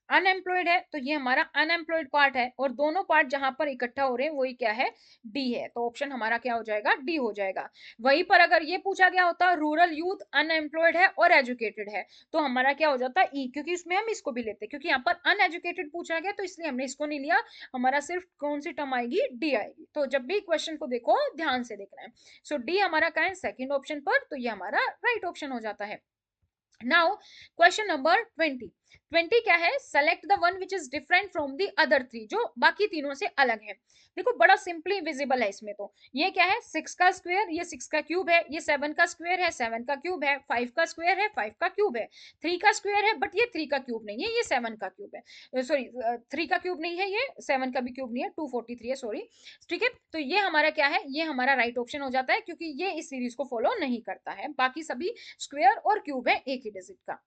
अनएम्प्लॉयड है, तो ये हमारा अनएम्प्लॉयड पार्ट है, और दोनों पार्ट जहां पर इकट्ठा हो रहे हैं वही क्या है, डी है। तो ऑप्शन हमारा क्या हो जाएगा, डी हो जाएगा। वहीं पर अगर ये पूछा गया होता रूरल यूथ अनएम्प्लॉयड है और एजुकेटेड है, तो हमारा क्या हो जाता ई, क्योंकि उसमें हम इसको भी लेते, क्योंकि यहाँ पर अनएजुकेटेड पूछा गया तो इसलिए हमने इसको नहीं लिया, हमारा सिर्फ कौन सी टर्म आएगी, डी आएगी। तो जब भी क्वेश्चन को देखो ध्यान से देखना है। सो डी हमारा क्या है, सेकेंड ऑप्शन पर, तो ये हमारा राइट ऑप्शन हो जाता है। Now question number 20। 20 क्या है, select the one which is different from the other three, जो बाकी तीनों से अलग है। देखो बड़ा सिंपली विजिबल है इसमें, तो ये क्या है, 6 का स्क्वायर, ये 6 का क्यूब है, ये 7 का स्क्वायर है, 7 का क्यूब है, 5 का स्क्वायर है, 5 का क्यूब है, 3 का स्क्वायर है, बट ये 3 का क्यूब नहीं है, ये 7 का क्यूब है, सॉरी 3 का क्यूब नहीं है, ये 7 का भी क्यूब नहीं है, 243 है, सॉरी। ठीक है, तो ये हमारा क्या है, ये हमारा राइट ऑप्शन हो जाता है, क्योंकि ये इस सीरीज को फॉलो नहीं करता है, बाकी सभी स्क्वायर और क्यूब है एक ही डिजिट का।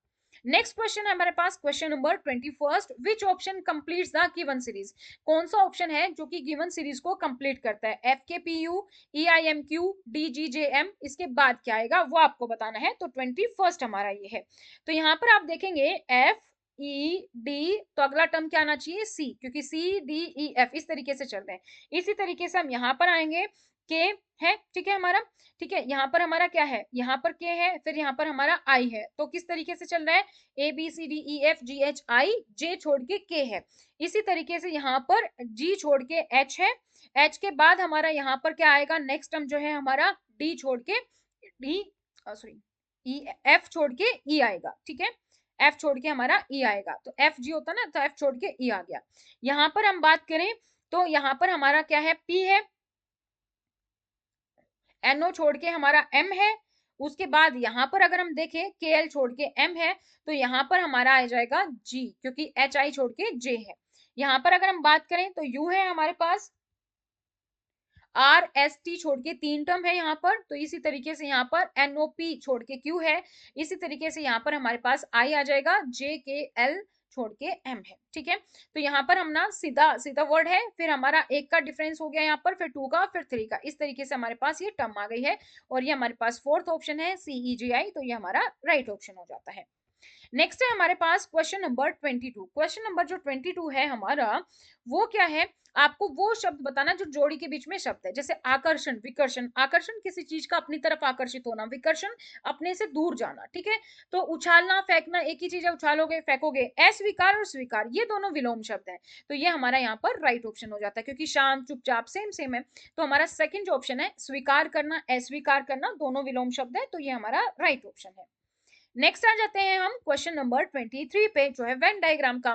नेक्स्ट क्वेश्चन है हमारे पास, question number 21, which option completes the given series, कौन सा ऑप्शन है जो कि गिवन सीरीज को कंप्लीट करता है, F K P U, E I M Q, D G J M, इसके बाद क्या आएगा वो आपको बताना है। तो 21 हमारा ये है। तो यहाँ पर आप देखेंगे एफ ई डी, तो अगला टर्म क्या आना चाहिए, सी, क्योंकि सी डी ई एफ इस तरीके से चल रहे हैं। इसी तरीके से हम यहाँ पर आएंगे, के है, ठीक है हमारा, ठीक है, यहाँ पर हमारा क्या है, यहाँ पर के है, फिर यहाँ पर हमारा आई है, तो किस तरीके से चल रहा है, A B C D E F G H I, J छोड़ के के है। इसी तरीके से यहाँ पर जी छोड़ के एच है, एच के बाद हमारा यहाँ पर क्या आएगा, नेक्स्ट टर्म जो है हमारा डी छोड़ के डी, सॉरी ई, एफ छोड़ के ई आएगा, ठीक है, एफ छोड़ के हमारा ई आएगा, तो एफ जी होता ना, तो एफ छोड़ के ई आ गया। यहाँ पर हम बात करें तो यहाँ पर हमारा क्या है, पी है, एनओ छोड़ के हमारा एम है, उसके बाद यहाँ पर अगर हम देखें के एल छोड़ के एम है, तो यहाँ पर हमारा आ जाएगा जी, क्योंकि एच आई छोड़ के जे है। यहाँ पर अगर हम बात करें तो यू है हमारे पास, आर एस टी छोड़ के 3 टर्म है यहाँ पर, तो इसी तरीके से यहाँ पर एन ओ पी छोड़ के क्यू है, इसी तरीके से यहाँ पर हमारे पास आई आ जाएगा, जे के एल छोड़ के एम है, ठीक है। तो यहाँ पर हम ना सीधा सीधा वर्ड है, फिर हमारा एक का डिफरेंस हो गया यहाँ पर, फिर 2 का, फिर 3 का, इस तरीके से हमारे पास ये टर्म आ गई है, और ये हमारे पास फोर्थ ऑप्शन है सी ई जी आई, तो ये हमारा राइट ऑप्शन हो जाता है। नेक्स्ट है हमारे पास क्वेश्चन नंबर 22। क्वेश्चन नंबर जो 22 है हमारा, वो क्या है, आपको वो शब्द बताना जो जोड़ी के बीच में शब्द है, जैसे आकर्षण, विकर्षण, आकर्षण किसी चीज का अपनी तरफ आकर्षित होना, विकर्षण अपने से दूर जाना, ठीक है। तो उछालना, फेंकना, एक ही चीज है, उछालोगे फेंकोगे। अस्वीकार और स्वीकार ये दोनों विलोम शब्द हैं, तो ये हमारा यहाँ पर राइट ऑप्शन हो जाता है, क्योंकि शांत चुपचाप सेम सेम है। तो हमारा सेकंड जो ऑप्शन है, स्वीकार करना, अस्वीकार करना, दोनों विलोम शब्द है, तो ये हमारा राइट ऑप्शन है। नेक्स्ट आ जाते हैं हम क्वेश्चन नंबर 23 पे, जो है वेन डायग्राम का।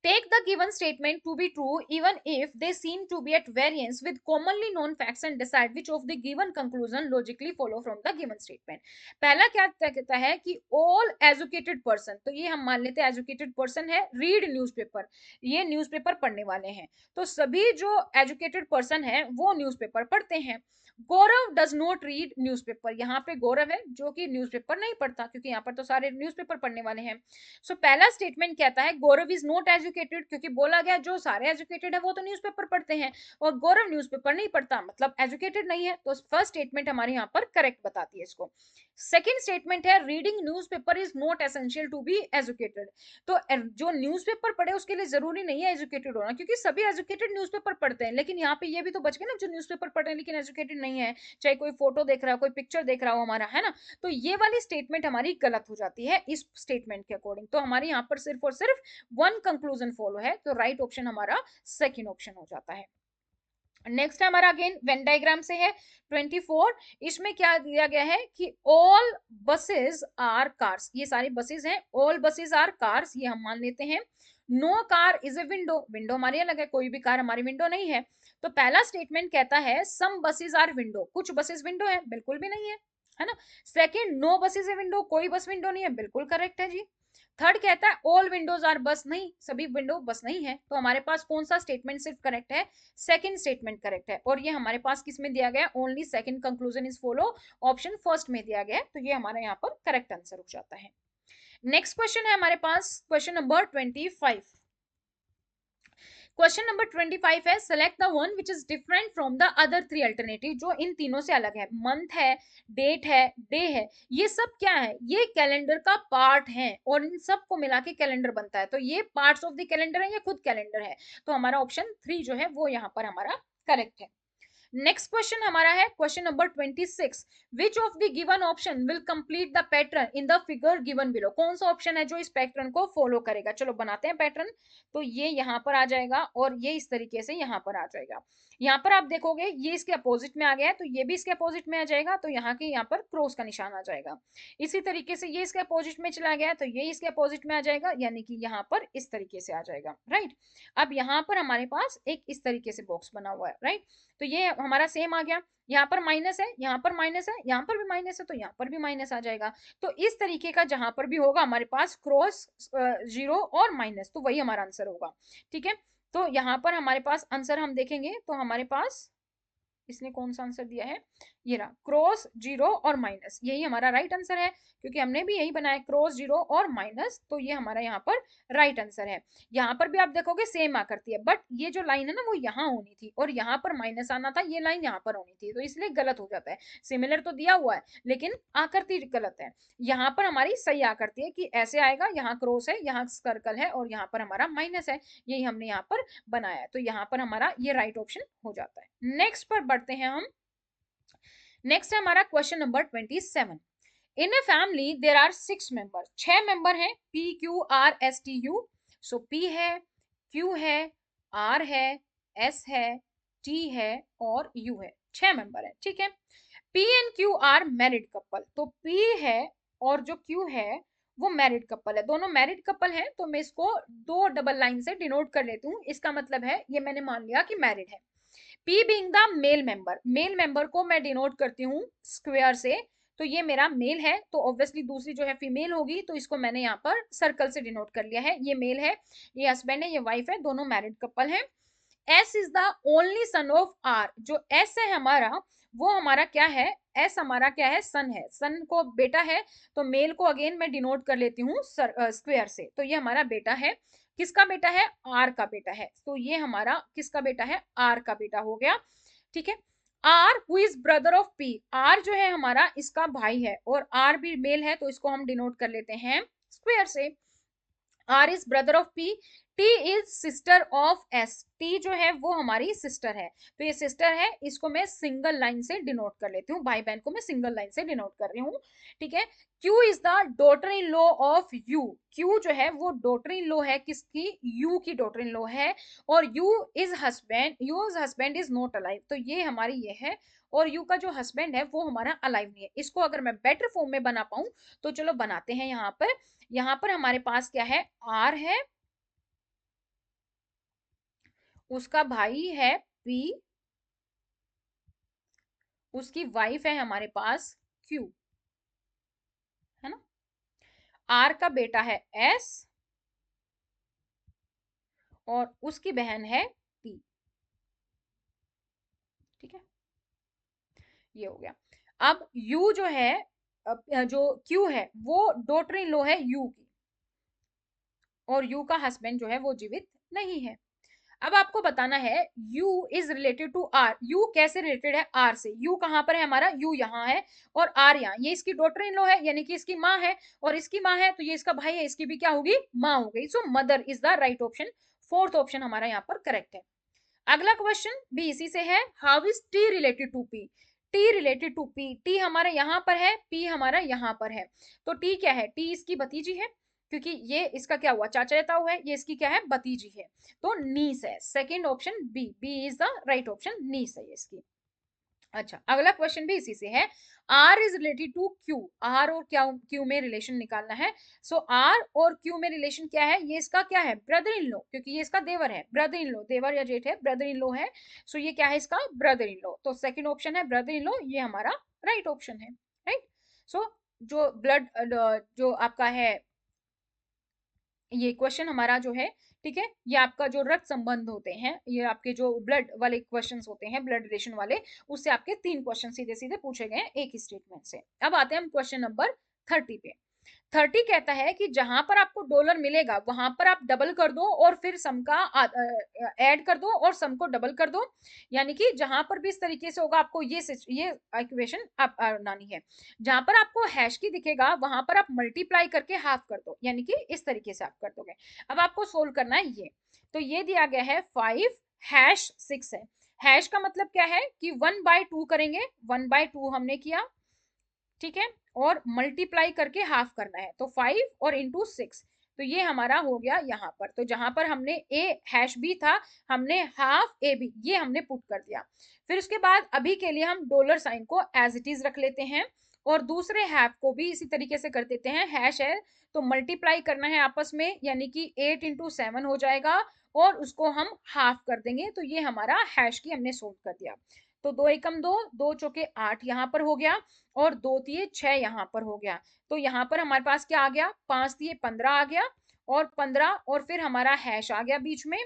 Take the given statement to be true even if they seem to be at variance with commonly known facts and decide which of the given conclusion logically follow from the given statement. पहला क्या कहता है कि ऑल एजुकेटेड पर्सन, तो ये हम मान लेते हैं एजुकेटेड पर्सन है, रीड न्यूज़पेपर, ये न्यूज़पेपर पढ़ने वाले हैं, तो सभी जो एजुकेटेड पर्सन है वो न्यूज़पेपर पढ़ते हैं। गौरव डज नॉट रीड न्यूज़पेपर, यहाँ पे गौरव है जो कि न्यूज़पेपर नहीं पढ़ता, क्योंकि यहाँ पर तो सारे न्यूज़पेपर पढ़ने वाले हैं। सो पहला स्टेटमेंट कहता है गौरव इज नॉट एजुकेटेड, क्योंकि बोला गया जो सारे एजुकेटेड है वो तो न्यूज़पेपर पढ़ते हैं, और गौरव न्यूज़पेपर नहीं पढ़ता, मतलब एजुकेटेड नहीं है, तो फर्स्ट स्टेटमेंट हमारे यहाँ पर करेक्ट बताती है इसको। सेकेंड स्टेटमेंट है reading newspaper is not essential to be educated, तो जो न्यूज़पेपर पढ़े उसके लिए जरूरी नहीं है एजुकेटेड होना, क्योंकि सभी एजुकेटेड न्यूज़पेपर पढ़ते हैं। लेकिन यहाँ पे ये भी तो बच गए ना जो न्यूज़पेपर पढ़ रहे हैं लेकिन एजुकेटेड नहीं है, चाहे कोई फोटो देख रहा हो, कोई पिक्चर देख रहा हो हमारा, है ना। तो ये वाली स्टेटमेंट हमारी गलत हो जाती है इस स्टेटमेंट के अकॉर्डिंग, तो हमारे यहाँ पर सिर्फ और सिर्फ वन कंक्लूजन फॉलो है, तो राइट ऑप्शन हमारा सेकेंड ऑप्शन हो जाता है। नेक्स्ट हमारा अगेन वेन डायग्राम से है 24। इसमें क्या दिया गया है कि ऑल बसेस आर कार्स, ये सारी बसेस हैं, ऑल बसेस आर कार्स, ये हम मान लेते हैं। No car is a window, window हमारी अलग है, कोई भी कार हमारी विंडो नहीं है। तो पहला स्टेटमेंट कहता है सम बसेस आर विंडो, कुछ बसेस विंडो है, बिल्कुल भी नहीं है ना। Second, no buses a window, कोई बस विंडो नहीं है, बिल्कुल करेक्ट है जी। थर्ड कहता है ऑल विंडोज आर बस, नहीं, सभी विंडो बस नहीं है, तो हमारे पास कौन सा स्टेटमेंट सिर्फ करेक्ट है, सेकंड स्टेटमेंट करेक्ट है, और ये हमारे पास किस में दिया गया, only second conclusion is follow, option first में दिया गया है, तो ये हमारा यहाँ पर करेक्ट आंसर हो जाता है। नेक्स्ट क्वेश्चन है हमारे पास क्वेश्चन नंबर 25। क्वेश्चन नंबर 25 है select the one which is different from the other 3 alternative, जो इन तीनों से अलग है। मंथ है, डेट है, डे है, ये सब क्या है, ये कैलेंडर का पार्ट है, और इन सब को मिला के कैलेंडर बनता है, तो ये पार्ट्स ऑफ द कैलेंडर है, ये खुद कैलेंडर है, तो हमारा ऑप्शन 3 जो है वो यहाँ पर हमारा करेक्ट है। नेक्स्ट क्वेश्चन हमारा है question number 26, which of the given option will complete the pattern in the figure given below, कौन सा ऑप्शन है जो इस पैटर्न को फॉलो करेगा। चलो बनाते हैं पैटर्न। तो ये यहाँ पर आ जाएगा और ये इस तरीके से यहाँ पर आ जाएगा। यहाँ पर आप देखोगे ये इसके अपोजिट में आ गया है तो ये भी इसके अपोजिट में आ जाएगा, तो यहाँ के यहाँ पर क्रॉस का निशान आ जाएगा। इसी तरीके से ये इसके अपोजिट में चला गया तो ये इसके अपोजिट में आ जाएगा, यानी कि यहाँ पर इस तरीके से आ जाएगा, राइट। अब यहाँ पर हमारे पास एक इस तरीके से बॉक्स बना हुआ है, राइट। तो ये हमारा सेम आ गया, यहाँ पर माइनस है, यहाँ पर माइनस है, यहाँ पर भी माइनस है, तो यहाँ पर भी माइनस आ जाएगा। तो इस तरीके का जहां पर भी होगा हमारे पास क्रॉस, जीरो और माइनस, तो वही हमारा आंसर होगा, ठीक है। तो यहाँ पर हमारे पास आंसर हम देखेंगे तो हमारे पास इसने कौन सा आंसर दिया है, ये रहा क्रॉस, जीरो और माइनस, यही हमारा राइट आंसर है, क्योंकि हमने भी यही बनाया क्रॉस, जीरो और माइनस, तो ये हमारा यहाँ पर राइट आंसर है। यहाँ पर भी आप देखोगे सेम आकृति है, बट ये जो लाइन है ना वो यहाँ होनी थी और यहाँ पर माइनस आना था, ये लाइन यहाँ पर होनी थी, तो इसलिए गलत हो जाता है। सिमिलर तो दिया हुआ है लेकिन आकृति गलत है। यहाँ पर हमारी सही आकृति है कि ऐसे आएगा, यहाँ क्रॉस है, यहाँ सर्कल है और यहाँ पर हमारा माइनस है, यही हमने यहाँ पर बनाया है, तो यहाँ पर हमारा ये राइट ऑप्शन हो जाता है। नेक्स्ट पर बढ़ते हैं हम। नेक्स्ट है हमारा question number 27, in a family there are 6 member, 6 member हैं, P Q R S T U. So P है, क्यू है, आर है, एस है, टी है और यू है, 6 मेंबर है, ठीक है। P and Q are married couple, तो पी है और जो क्यू है वो मैरिड कपल है, दोनों मैरिड कपल हैं, तो मैं इसको दो डबल लाइन से डिनोट कर लेती हूँ। इसका मतलब है ये मैंने मान लिया कि मैरिड है। P being the male member को मैं डिनोट करती हूँ स्क्वायर से, तो ये मेरा मेल है, तो ऑब्वियसली दूसरी जो है फीमेल होगी, तो इसको मैंने यहाँ पर सर्कल से डिनोट कर लिया है। ये मेल है, ये हस्बैंड है, ये वाइफ है, दोनों मैरिड कपल हैं। S is the only son of R, जो एस है हमारा वो हमारा क्या है, एस हमारा क्या है, सन है, सन को बेटा है, तो मेल को अगेन मैं डिनोट कर लेती हूँ स्क्वायर से, तो ये हमारा बेटा है। किसका बेटा है, आर का बेटा है, तो ये हमारा किसका बेटा है, आर का बेटा हो गया, ठीक है। R who is brother of P, R जो है हमारा इसका भाई है और आर भी मेल है, तो इसको हम डिनोट कर लेते हैं स्क्वायर से। R is brother of P, T is sister of S, T जो है वो हमारी सिस्टर है, तो ये सिस्टर है, इसको मैं सिंगल लाइन से डिनोट कर लेती हूँ, भाई बहन को मैं सिंगल लाइन से डिनोट कर रही हूँ, ठीक है। Q is the daughter in law of you, Q जो है वो डॉटर इन लॉ है किसकी, यू की डॉटर इन लॉ है, और you is husband is not alive, तो ये हमारी ये है, और यू का जो हस्बैंड है वो हमारा अलाइव नहीं है। इसको अगर मैं बेटर फॉर्म में बना पाऊं तो चलो बनाते हैं। यहाँ पर हमारे पास क्या है, आर है, उसका भाई है पी, उसकी वाइफ है हमारे पास क्यू, है ना, आर का बेटा है एस और उसकी बहन है पी, ठीक है, ये हो गया। अब यू जो है, जो क्यू है वो डॉटर इन लॉ है यू की, और यू का हस्बैंड जो है वो जीवित नहीं है। अब आपको बताना है U is related to R, U कैसे रिलेटेड है R से, U कहां पर है हमारा, U यहाँ है और R यहाँ, ये इसकी डॉटर इन लॉ है, यानी कि इसकी माँ है, और इसकी माँ है तो ये इसका भाई है, इसकी भी क्या होगी, माँ हो गई। So mother is the right option, fourth option हमारा यहाँ पर करेक्ट है। अगला क्वेश्चन भी इसी से है, how is T related to P, T related to P, T हमारा यहाँ पर है, पी हमारा यहाँ पर है, तो टी क्या है, टी इसकी भतीजी है, क्योंकि ये इसका क्या हुआ, चाचा ताऊ है, ये इसकी क्या है, भतीजी है, तो नीस है। Second option B, B is the right option, niece है इसकी। अच्छा, अगला क्वेश्चन भी इसी से है, R is related to Q, R और क्या क्यू में रिलेशन निकालना है। सो आर और क्यू में रिलेशन क्या है, ये इसका क्या है, ब्रदर इन लॉ, क्योंकि ये इसका देवर है, ब्रदर इन लॉ, देवर या जेठ है, ब्रदर इन लॉ है, सो ये क्या है इसका ब्रदर इन लॉ, तो सेकंड ऑप्शन है ब्रदर इन लॉ, ये हमारा राइट ऑप्शन है, राइट। सो जो ब्लड जो आपका है, ये क्वेश्चन हमारा जो है, ठीक है, ये आपका जो रक्त संबंध होते हैं, ये आपके जो ब्लड वाले क्वेश्चंस होते हैं, ब्लड रिलेशन वाले, उससे आपके 3 क्वेश्चन सीधे सीधे पूछे गए हैं एक ही स्टेटमेंट से। अब आते हैं हम क्वेश्चन नंबर 30 पे। 30 कहता है कि जहां पर आपको डॉलर मिलेगा वहां पर आप डबल कर दो और फिर सम का ऐड कर दो और सम को डबल कर दो, यानी कि जहां पर भी इस तरीके से होगा आपको ये इक्वेशन आप बनानी है। जहां पर आपको हैश की दिखेगा वहां पर आप मल्टीप्लाई करके हाफ कर दो, यानी कि इस तरीके से आप कर दोगे। अब आपको सोल्व करना है ये, तो ये दिया गया है 5 हैश 6 है, हैश का मतलब क्या है कि 1/2 करेंगे, 1/2 हमने किया, ठीक है, और मल्टीप्लाई करके हाफ करना है, तो 5 और इंटू 6, तो ये हमारा हो गया यहाँ पर। तो जहां पर हमने ए हैश बी था, हमने हाफ ए बी ये हमने पुट कर दिया। फिर उसके बाद अभी के लिए हम डॉलर साइन को एज इट इज रख लेते हैं, और दूसरे हाफ को भी इसी तरीके से कर देते हैं। हैश है तो मल्टीप्लाई करना है आपस में, यानी कि 8 इंटू 7 हो जाएगा, और उसको हम हाफ कर देंगे, तो ये हमारा हैश की हमने सोल्व कर दिया। तो 2 एकम 2, 2 चौके 8 यहाँ पर हो गया, और 2 दिए 6 यहाँ पर हो गया। तो यहाँ पर हमारे पास क्या आ गया, 5 दिए 15 आ गया, और 15, और फिर हमारा हैश आ गया बीच में,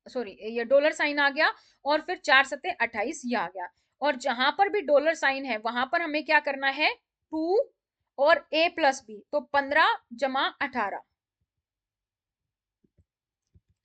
सॉरी ये डॉलर साइन आ गया, और फिर 4 सत्ते 28 ये आ गया। और जहां पर भी डॉलर साइन है वहां पर हमें क्या करना है, 2 और a प्लस बी, तो 15 जमा 18,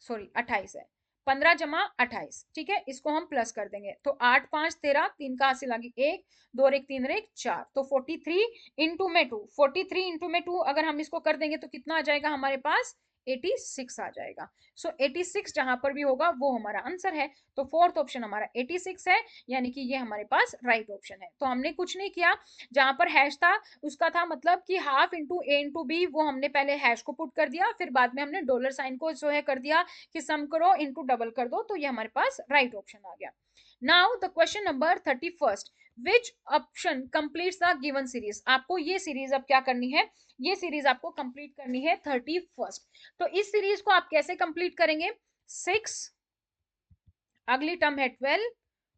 सॉरी 28 है, 15 जमा 28, ठीक है, इसको हम प्लस कर देंगे, तो 8 5 13, 3 का हासिल आ गई 1, 2 और 1 3 और 1 4, तो 43 इंटू में 2, 43 इंटू में 2 अगर हम इसको कर देंगे तो कितना आ जाएगा हमारे पास, 86 आ जाएगा। सो 86 जहां पर भी होगा वो हमारा आंसर है। तो फोर्थ ऑप्शन हमारा 86 है, यानी कि ये हमारे पास राइट ऑप्शन है। तो हमने कुछ नहीं किया, जहां पर हैश था उसका था मतलब कि हाफ इंटू ए इंटू बी, वो हमने पहले हैश को पुट कर दिया, फिर बाद में हमने डॉलर साइन को जो है कर दिया कि सम करो इंटू डबल कर दो, तो ये हमारे पास राइट ऑप्शन आ गया। Now the question number 31, which option completes the given series. आपको ये सीरीज अब क्या करनी है, ये सीरीज आपको कंप्लीट करनी है 31। तो इस सीरीज को आप कैसे कंप्लीट करेंगे, 6, अगली टर्म है 12,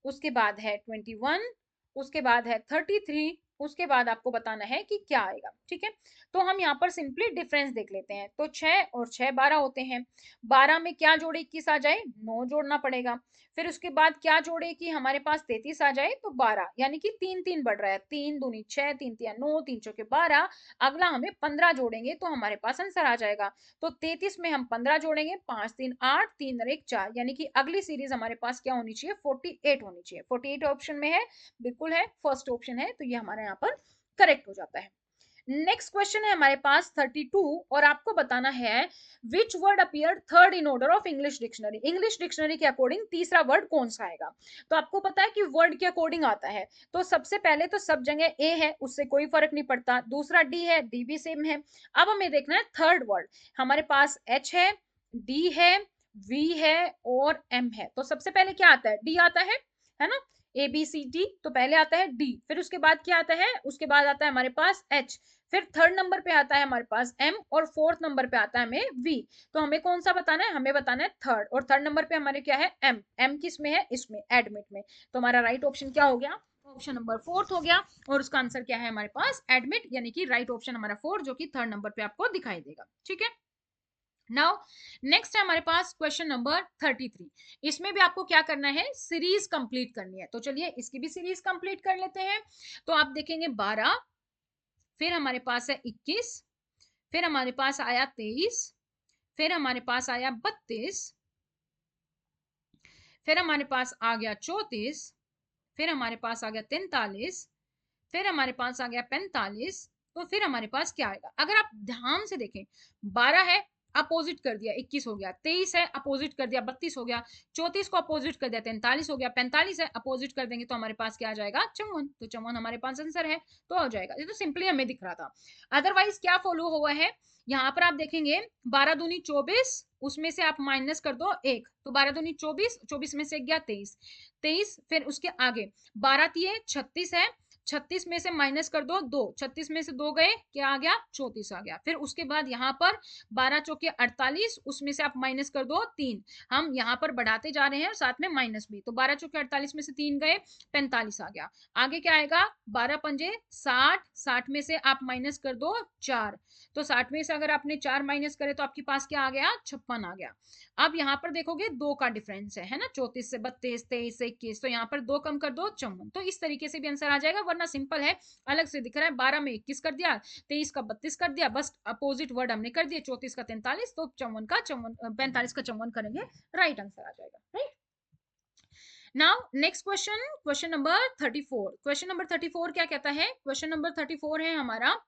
उसके बाद है 21, उसके बाद है 33, उसके बाद आपको बताना है कि क्या आएगा, ठीक है। तो हम यहाँ पर सिंपली डिफरेंस देख लेते हैं। तो 6 और 6 12 होते हैं, 12 में क्या जोड़े 21 आ जाए, 9 जोड़ना पड़ेगा। फिर उसके बाद क्या जोड़े कि हमारे पास 33 आ जाए, तो 12, यानी कि 3 3 बढ़ रहा है, 3 दूनी 6, 3 तिया 9, 3 चौके 12, अगला हमें 15 जोड़ेंगे तो हमारे पास आंसर आ जाएगा। तो 33 में हम 15 जोड़ेंगे, 5 3 8, 3 और 1 4, यानी कि अगली सीरीज हमारे पास क्या होनी चाहिए, 48 होनी चाहिए। 48 ऑप्शन में है, बिल्कुल है, फर्स्ट ऑप्शन है, तो ये हमारे यहाँ पर करेक्ट हो जाता है। नेक्स्ट क्वेश्चन है हमारे पास 32, और आपको बताना है which word appear third in order of English dictionary. English dictionary के अकॉर्डिंग तीसरा वर्ड कौन सा आएगा। तो आपको पता है कि वर्ड के अकॉर्डिंग आता है, तो सबसे पहले तो सब जगह ए है, उससे कोई फर्क नहीं पड़ता, दूसरा डी है, डी भी सेम है। अब हमें देखना है थर्ड वर्ड, हमारे पास एच है, डी है, वी है और एम है। तो सबसे पहले क्या आता है, डी आता है ना, ए बी सी डी, तो पहले आता है डी, फिर उसके बाद क्या आता है, उसके बाद आता है हमारे पास एच, फिर थर्ड नंबर पे आता है हमारे पास एम, और फोर्थ नंबर पे आता है हमें वी। तो हमें कौन सा बताना है, हमें बताना है थर्ड, और थर्ड नंबर पे हमारे क्या है, एम, एम किस में है, इसमें एडमिट में। तो हमारा राइट ऑप्शन क्या हो गया, ऑप्शन नंबर फोर्थ हो गया, और उसका आंसर क्या है हमारे पास एडमिट, यानी कि राइट ऑप्शन हमारा फोर्थ, जो कि थर्ड नंबर पे आपको दिखाई देगा, ठीक है। नाउ नेक्स्ट है हमारे पास क्वेश्चन नंबर 33, इसमें भी आपको क्या करना है, सीरीज कंप्लीट करनी है। तो चलिए इसकी भी सीरीज कंप्लीट कर लेते हैं। तो आप देखेंगे 12, फिर हमारे पास है 21, फिर हमारे पास आया 23, फिर हमारे पास आया 32, फिर हमारे पास आ गया 34, फिर हमारे पास आ गया 43, फिर हमारे पास आ गया 45, तो फिर हमारे पास क्या आएगा। अगर आप ध्यान से देखें, 12 है, अपोजिट कर दिया 21 हो गया, 23 है अपोजिट कर दिया 32 हो गया, 34 को अपोजिट कर दिया 43 हो गया, 45 है अपोजिट कर देंगे तो हमारे पास क्या आ जाएगा, 54, तो 54 हमारे पास आंसर है, तो हो जाएगा। ये तो सिंपली हमें दिख रहा था। अदरवाइज क्या फॉलो हुआ है, यहाँ पर आप देखेंगे 12 दूनी 24, उसमें से आप माइनस कर दो 1, तो 12 दूनी 24, 24 में से गया 23, 23, फिर उसके आगे 12 तिये 36 है, 36 में से माइनस कर दो 2, 36 में से 2 गए, क्या आ गया, 34 आ गया। फिर उसके बाद यहाँ पर 12 चौके 48, उसमें से आप माइनस कर दो 3, हम यहाँ पर बढ़ाते जा रहे हैं और साथ में माइनस भी, तो 12 चौके 48 में से 3 गए, 45 आ गया। आगे क्या आएगा, 12 पंजे 60, 60 में से आप माइनस कर दो 4, तो 60 में से अगर आपने 4 माइनस करे तो आपके पास क्या आ गया, 56 आ गया। अब यहाँ पर देखोगे 2 का डिफरेंस है ना, 34 से 32, 23 से 21, तो यहाँ पर 2 कम कर दो 54, तो इस तरीके से भी आंसर आ जाएगा, वरना सिंपल है, अलग से दिख रहा है, 12 में 21 कर दिया, 23 का 32 कर दिया, बस अपोजिट वर्ड हमने कर दिया, 34 का 43, तो 54 का 54, 45 का 54 करेंगे, राइट आंसर आ जाएगा, right. Now next question, question number 34, question number 34 क्या कहता है, क्वेश्चन नंबर 34 है हमारा,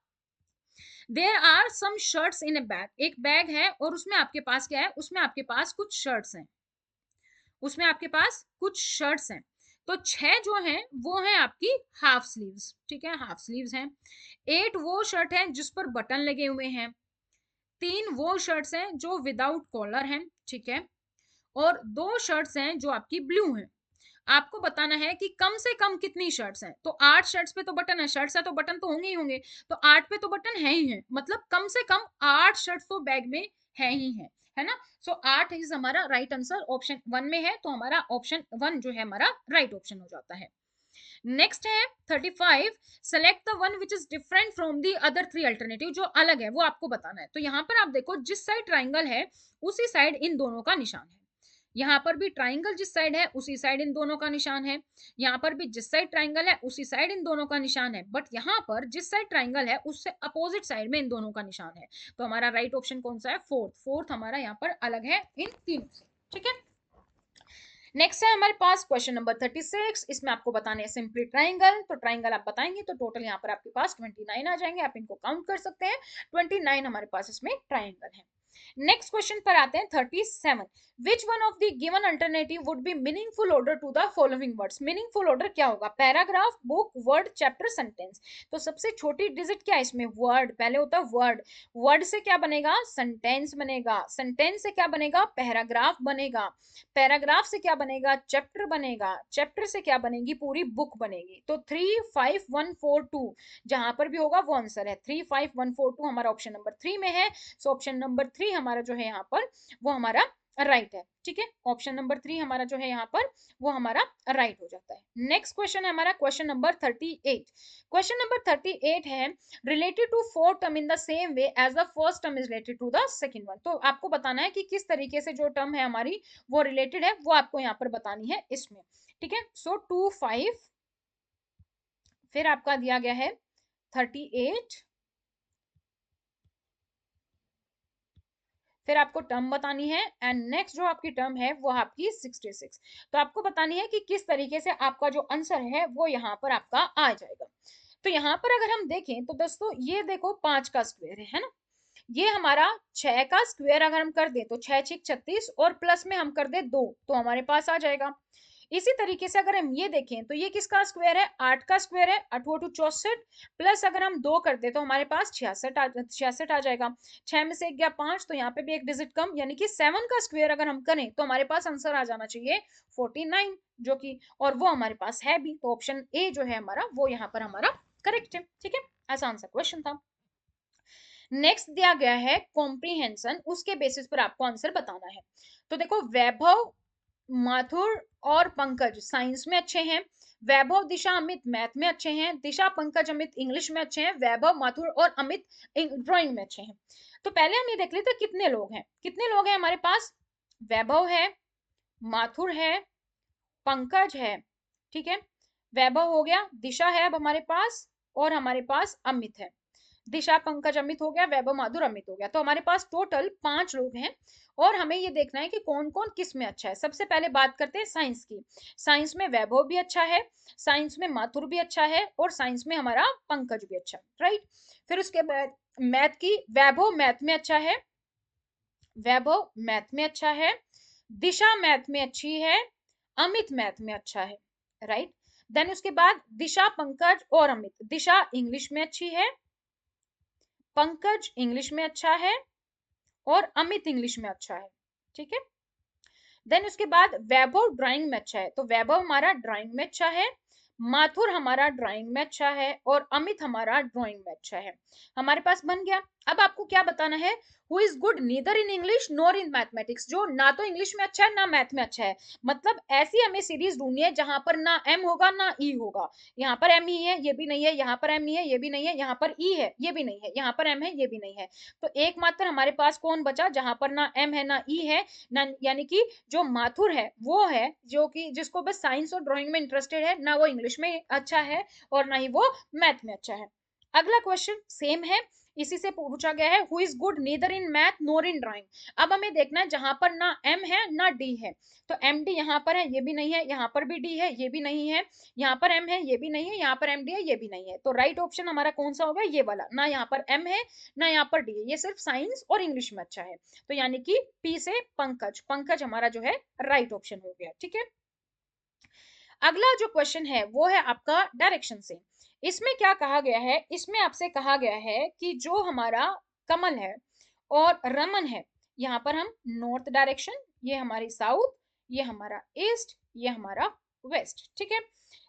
there are some shirts in a bag, एक बैग है और उसमें आपके पास क्या है, उसमें आपके पास कुछ शर्ट्स हैं, उसमें आपके पास कुछ शर्ट्स हैं, तो 6 जो हैं वो हैं आपकी हाफ स्लीव्स, ठीक है, हाफ स्लीव्स हैं। 8 वो शर्ट हैं जिस पर बटन लगे हुए हैं। 3 वो शर्ट्स हैं जो विदाउट कॉलर हैं, ठीक है, और 2 शर्ट्स हैं जो आपकी ब्लू हैं। आपको बताना है कि कम से कम कितनी शर्ट्स हैं, तो 8 शर्ट्स पे तो बटन है, शर्ट्स है तो बटन तो होंगे ही होंगे, तो 8 पे तो बटन है ही है, मतलब कम से कम 8 शर्ट्स तो बैग में है ही है ना। सो 8 इज हमारा राइट आंसर, ऑप्शन 1 में है, तो हमारा ऑप्शन 1 जो है हमारा राइट ऑप्शन हो जाता है। नेक्स्ट है 35, select the one which is different from the other 3 alternative, जो अलग है वो आपको बताना है। तो यहाँ पर आप देखो जिस साइड ट्राइंगल है उसी साइड इन दोनों का निशान है, यहाँ पर भी ट्राइंगल जिस साइड है उसी साइड इन दोनों का निशान है, यहाँ पर भी जिस साइड ट्राइंगल है उसी साइड इन दोनों का निशान है, बट यहाँ पर जिस साइड ट्राइंगल है उससे अपोजिट साइड में इन दोनों का निशान है। तो हमारा राइट ऑप्शन कौन सा है, फोर्थ हमारा यहाँ पर अलग है इन तीनों से, ठीक है। नेक्स्ट है हमारे पास क्वेश्चन नंबर 36, इसमें आपको बताने हैं सिंपली ट्राइंगल, तो ट्राइंगल आप बताएंगे तो टोटल यहाँ पर आपके पास 29 आ जाएंगे, आप इनको काउंट कर सकते हैं, 29 हमारे पास इसमें ट्राइंगल है। नेक्स्ट क्वेश्चन पर आते हैं 37, which one of the given alternative would be meaningful order to the following words. Meaningful order क्या होगा, paragraph, book, word, chapter, sentence. तो सबसे छोटी डिजिट क्या है इसमें, वर्ड, पहले होता है वर्ड, वर्ड से क्या बनेगा, सेंटेंस बनेगा, सेंटेंस से क्या बनेगा, पैराग्राफ बनेगा, पैराग्राफ से क्या बनेगा, चैप्टर बनेगा, चैप्टर से क्या बनेगी, पूरी बुक बनेगी। तो 35142 जहां पर भी होगा वो आंसर है, 35142 हमारा ऑप्शन नंबर 3 में है। सो ऑप्शन नंबर 3 हमारा जो है यहाँ पर वो हमारा राइट है, ठीक है, ऑप्शन नंबर 3 हमारा जो है यहाँ पर वो हमारा राइट हो जाता है। नेक्स्ट क्वेश्चन है हमारा क्वेश्चन नंबर 38, क्वेश्चन नंबर 38 है related to fourth term in the same way as the first term is related to the second one. तो आपको बताना है कि किस तरीके से जो टर्म है हमारी वो रिलेटेड है, वो आपको यहाँ पर बतानी है इसमें, ठीक है। सो 25 फिर आपका दिया गया है 38, फिर आपको टर्म बतानी है, एंड नेक्स्ट जो आपकी टर्म है वो आपकी 66। तो आपको बतानी है कि किस तरीके से आपका जो आंसर है वो यहाँ पर आपका आ जाएगा। तो यहाँ पर अगर हम देखें तो दोस्तों ये देखो 5 का स्क्वायर है ना, ये हमारा 6 का स्क्वायर अगर हम कर दें तो 6 6 36 और प्लस में हम कर दे 2 तो हमारे पास आ जाएगा। इसी तरीके से अगर हम ये देखें तो ये किसका स्क्वायर है, 8 का स्क्वायर है, 8 64 प्लस अगर हम 2 कर दे तो हमारे पास 66 आ जाएगा। 6 में से 1 गया 5, तो यहाँ पे भी एक डिजिट कम, यानी कि 7 का स्क्वायर अगर हम करें तो हमारे पास आंसर आ जाना चाहिए 49, जो कि और वो हमारे पास है भी, तो ऑप्शन ए जो है हमारा वो यहाँ पर हमारा करेक्ट है, ठीक है, आसान सा क्वेश्चन था। नेक्स्ट दिया गया है कॉम्प्रीहेंशन, उसके बेसिस पर आपको आंसर बताना है। तो देखो वैभव, माथुर और पंकज साइंस में अच्छे हैं, वैभव, दिशा, अमित मैथ में अच्छे हैं, दिशा, पंकज, अमित इंग्लिश में अच्छे हैं, वैभव, माथुर और अमित ड्राइंग में अच्छे हैं। तो पहले हम ये देख लेते कितने लोग हैं, कितने लोग हैं हमारे पास, वैभव है, माथुर है, पंकज है, ठीक है, वैभव हो गया, दिशा है अब हमारे पास, और हमारे पास अमित है, दिशा, पंकज, अमित हो गया, वैभव, माधुर, अमित हो गया, तो हमारे पास टोटल 5 लोग हैं। और हमें ये देखना है कि कौन कौन किस में अच्छा है। सबसे पहले बात करते हैं साइंस की, साइंस में वैभव भी अच्छा है, साइंस में माथुर भी अच्छा है, और साइंस में हमारा पंकज भी अच्छा है, राइट। फिर उसके बाद मैथ की, वैभव मैथ में अच्छा है, वैभव मैथ में अच्छा है, दिशा मैथ में अच्छी है, अमित मैथ में अच्छा है, राइट। देन उसके बाद दिशा, पंकज और अमित, दिशा इंग्लिश में अच्छी है, पंकज इंग्लिश में अच्छा है, और अमित इंग्लिश में अच्छा है, ठीक है। देन उसके बाद वैभव ड्राइंग में अच्छा है, तो वैभव हमारा ड्राइंग में अच्छा है, माथुर हमारा ड्राइंग में अच्छा है, और अमित हमारा ड्राइंग में अच्छा है, हमारे पास बन गया। अब आपको क्या बताना है, who is good neither in English nor in mathematics, जो ना तो इंग्लिश में अच्छा है ना मैथ में अच्छा है, मतलब ऐसी हमें सीरीज ढूंढनी है जहां पर ना एम होगा ना ई होगा। यहाँ पर एम ही है ये भी नहीं है, यहाँ पर एम ही है ये भी नहीं है, यहाँ पर ई है ये भी नहीं है, यहाँ पर एम है ये भी नहीं है। तो एकमात्र हमारे पास कौन बचा जहां पर ना एम है ना ई है ना, यानी कि जो माथुर है वो है जो कि जिसको बस साइंस और ड्राइंग में इंटरेस्टेड है, ना वो इंग्लिश में अच्छा है और ना ही वो मैथ में अच्छा है। अगला क्वेश्चन सेम है, इसी से पूछा गया है, who is good neither in math NOR in drawing. अब हमें देखना है जहां पर ना एम है ना डी है, तो एम डी यहाँ पर है, ये भी नहीं है, यहाँ पर भी डी है, ये भी नहीं है, यहाँ पर एम है, ये भी नहीं है, यहाँ पर एम डी है, ये भी नहीं है। तो राइट ऑप्शन हमारा कौन सा होगा, ये वाला, ना यहाँ पर एम है ना यहाँ पर डी है, ये सिर्फ साइंस और इंग्लिश में अच्छा है। तो यानी कि पी से पंकज, पंकज हमारा जो है राइट ऑप्शन हो गया। ठीक है, अगला जो क्वेश्चन है वो है आपका डायरेक्शन से। इसमें क्या कहा गया है, इसमें आपसे कहा गया है कि जो हमारा कमल है और रमन है, यहाँ पर हम नॉर्थ डायरेक्शन, ये हमारी साउथ, ये हमारा ईस्ट, ये हमारा वेस्ट। ठीक है,